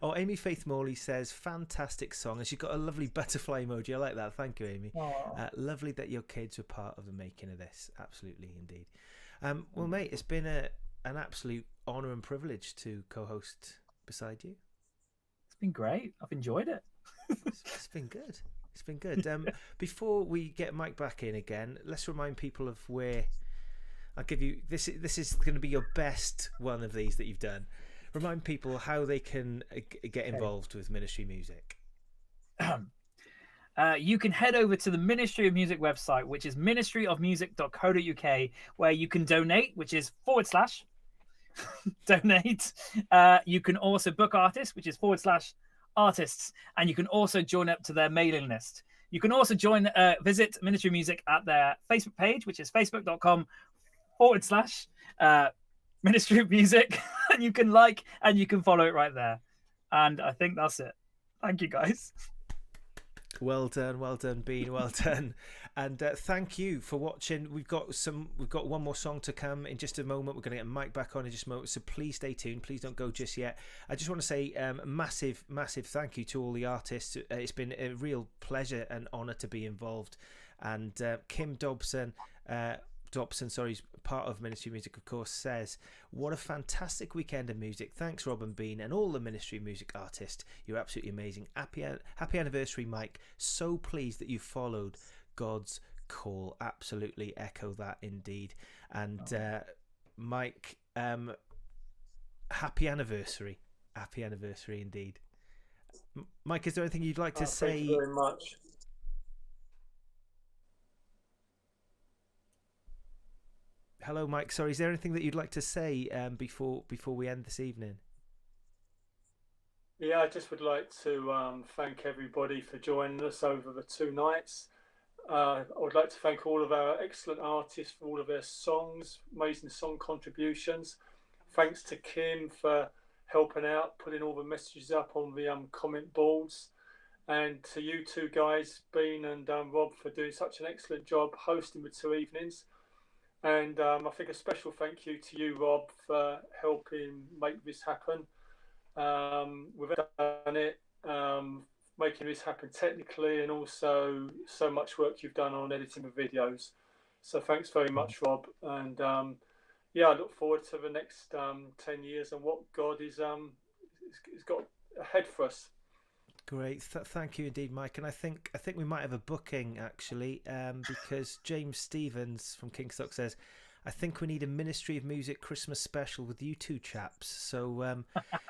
Oh, Amy Faith Morley says, fantastic song. And she's got a lovely butterfly emoji. I like that. Thank you, Amy. Lovely that your kids were part of the making of this. Absolutely, indeed. Well, mate, it's been an absolute honour and privilege to co-host beside you. It's been great. I've enjoyed it. It's been good. It's been good. Before we get Mike back in again, let's remind people of where... I'll give you... This is going to be your best one of these that you've done. Remind people how they can get involved with Ministry Music. You can head over to the Ministry of Music website, which is ministryofmusic.co.uk, where you can donate, which is / donate. You can also book artists, which is / artists, and you can also join up to their mailing list. You can also visit Ministry of Music at their Facebook page, which is facebook.com / Ministry of Music, and you can like and you can follow it right there. And I think that's it. Thank you, guys. Well done, Bean. Well done, and thank you for watching. We've got one more song to come in just a moment. We're going to get Mike back on in just a moment, so please stay tuned. Please don't go just yet. I just want to say massive thank you to all the artists. It's been a real pleasure and honour to be involved. And Kim Dobson, part of Ministry Music, of course, says, what a fantastic weekend of music. Thanks, Rob and Bean, and all the Ministry Music artists. You're absolutely amazing. Happy anniversary, Mike. So pleased that you followed God's call. Absolutely echo that indeed. And Mike, happy anniversary. Happy anniversary indeed. Mike, is there anything you'd like to say? Thank you very much. Hello, Mike. Sorry, is there anything that you'd like to say before we end this evening? Yeah, I just would like to thank everybody for joining us over the 2 nights. I would like to thank all of our excellent artists for all of their songs, amazing song contributions. Thanks to Kim for helping out, putting all the messages up on the comment boards. And to you two guys, Bean and Rob, for doing such an excellent job hosting the 2 evenings. And I think a special thank you to you, Rob, for helping make this happen. We've done it, making this happen technically, and also so much work you've done on editing the videos. So thanks very much, Rob. And yeah, I look forward to the next 10 years and what God is got ahead for us. Great, thank you indeed, Mike. And I think we might have a booking actually, because James Stevens from Kingstock says, I think we need a Ministry of Music Christmas special with you two chaps. So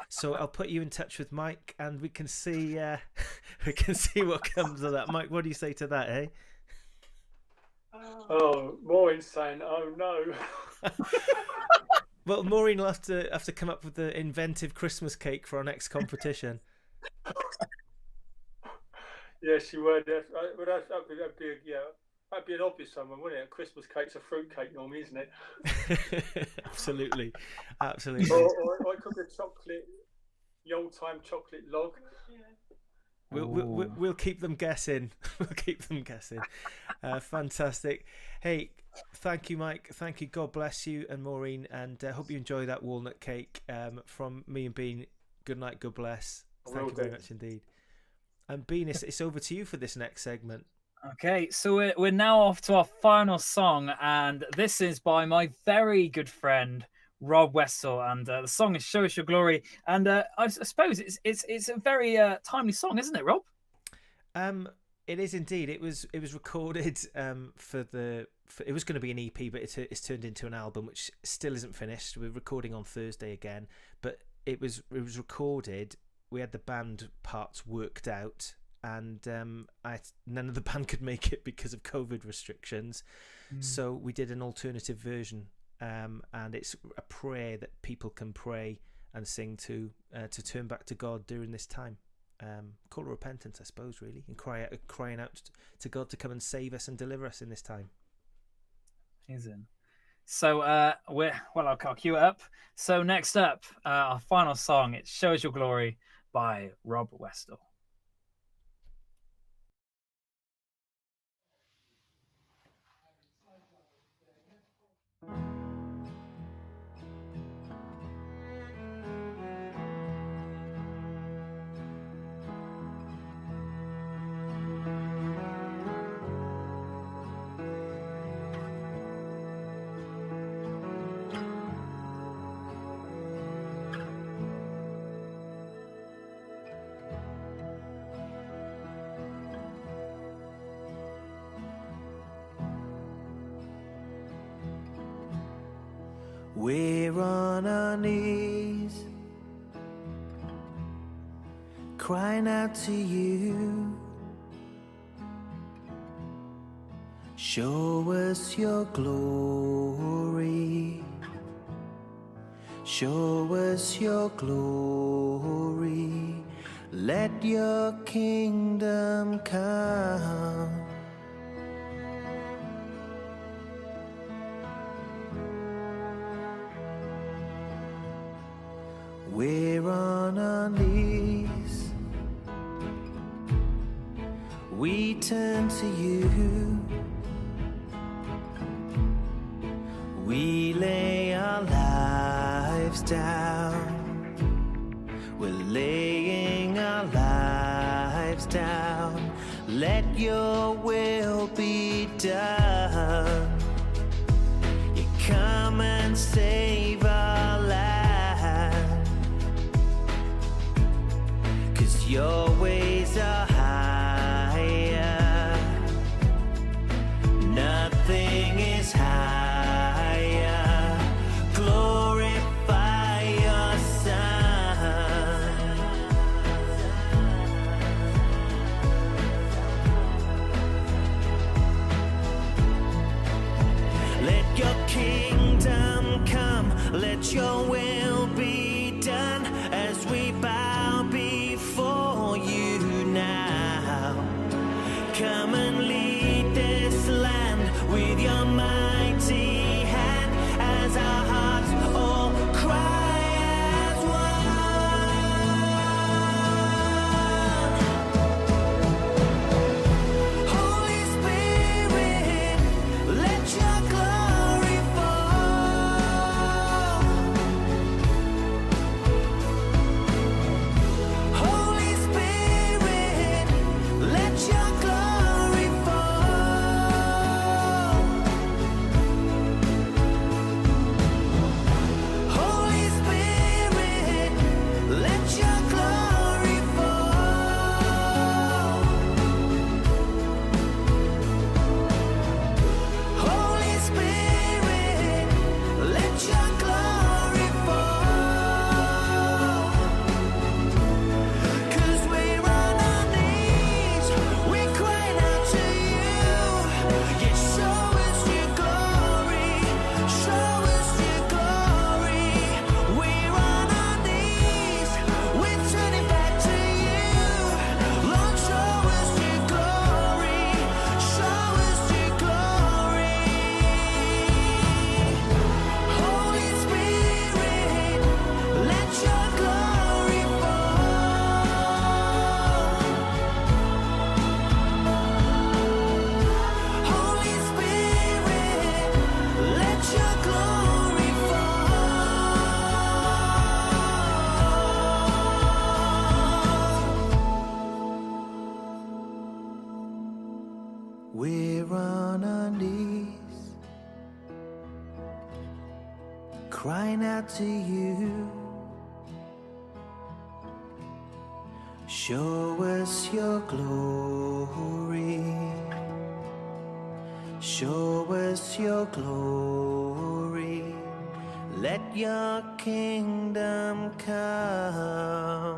so I'll put you in touch with Mike, and we can see what comes of that. Mike, what do you say to that, eh? Oh, Maureen's saying, oh no. Well, Maureen will have to come up with the inventive Christmas cake for our next competition. Yeah, she would. That'd be an obvious one, wouldn't it? A Christmas cake's a fruit cake normally, isn't it? Absolutely. Or I could be the old-time chocolate log. We'll keep them guessing. We'll keep them guessing. Fantastic. Hey, thank you, Mike. Thank you. God bless you and Maureen, and hope you enjoy that walnut cake from me and Bean. Good night. God bless. Thank you very much indeed. And Bean, it's over to you for this next segment. Okay, so we're now off to our final song, and this is by my very good friend Rob Westall, and the song is "Show Us Your Glory." And I suppose it's a very timely song, isn't it, Rob? It is indeed. It was recorded it was going to be an EP, but it's turned into an album, which still isn't finished. We're recording on Thursday again, but it was recorded. We had the band parts worked out, and none of the band could make it because of COVID restrictions. So we did an alternative version, and it's a prayer that people can pray and sing to turn back to God during this time. Call of repentance, I suppose, really, and crying out to God to come and save us and deliver us in this time. Amazing. So I'll cue it up. So next up, our final song, it's "Show Us Your Glory" by Rob Westall. We're on our knees, crying out to you. Show us your glory. Show us your glory. Let your kingdom come. We're on our knees. We turn to you. We lay our lives down. We're laying our lives down. Let your will be done. You come and save our land, 'cause your ways are higher. Nothing is higher. Glorify your Son. Let your kingdom come. Let your will be done as we bow before you now. Come and lead this land with your mighty hand as our hearts all cry as one. Holy Spirit, let your glory fall. Holy Spirit, let your glory fall. Holy Spirit, let your glory fall. Holy Spirit, let your glory fall. 'Cause we're on our knees, we cry out to you. Yeah, show us your glory, show us your glory. We're on our knees, we're turning back to you. Lord, show us your glory, show us your glory. Holy Spirit, let your glory fall. Holy Spirit, let your glory fall. We're on our knees, crying out to you. Show us your glory. Show us your glory. Let your kingdom come.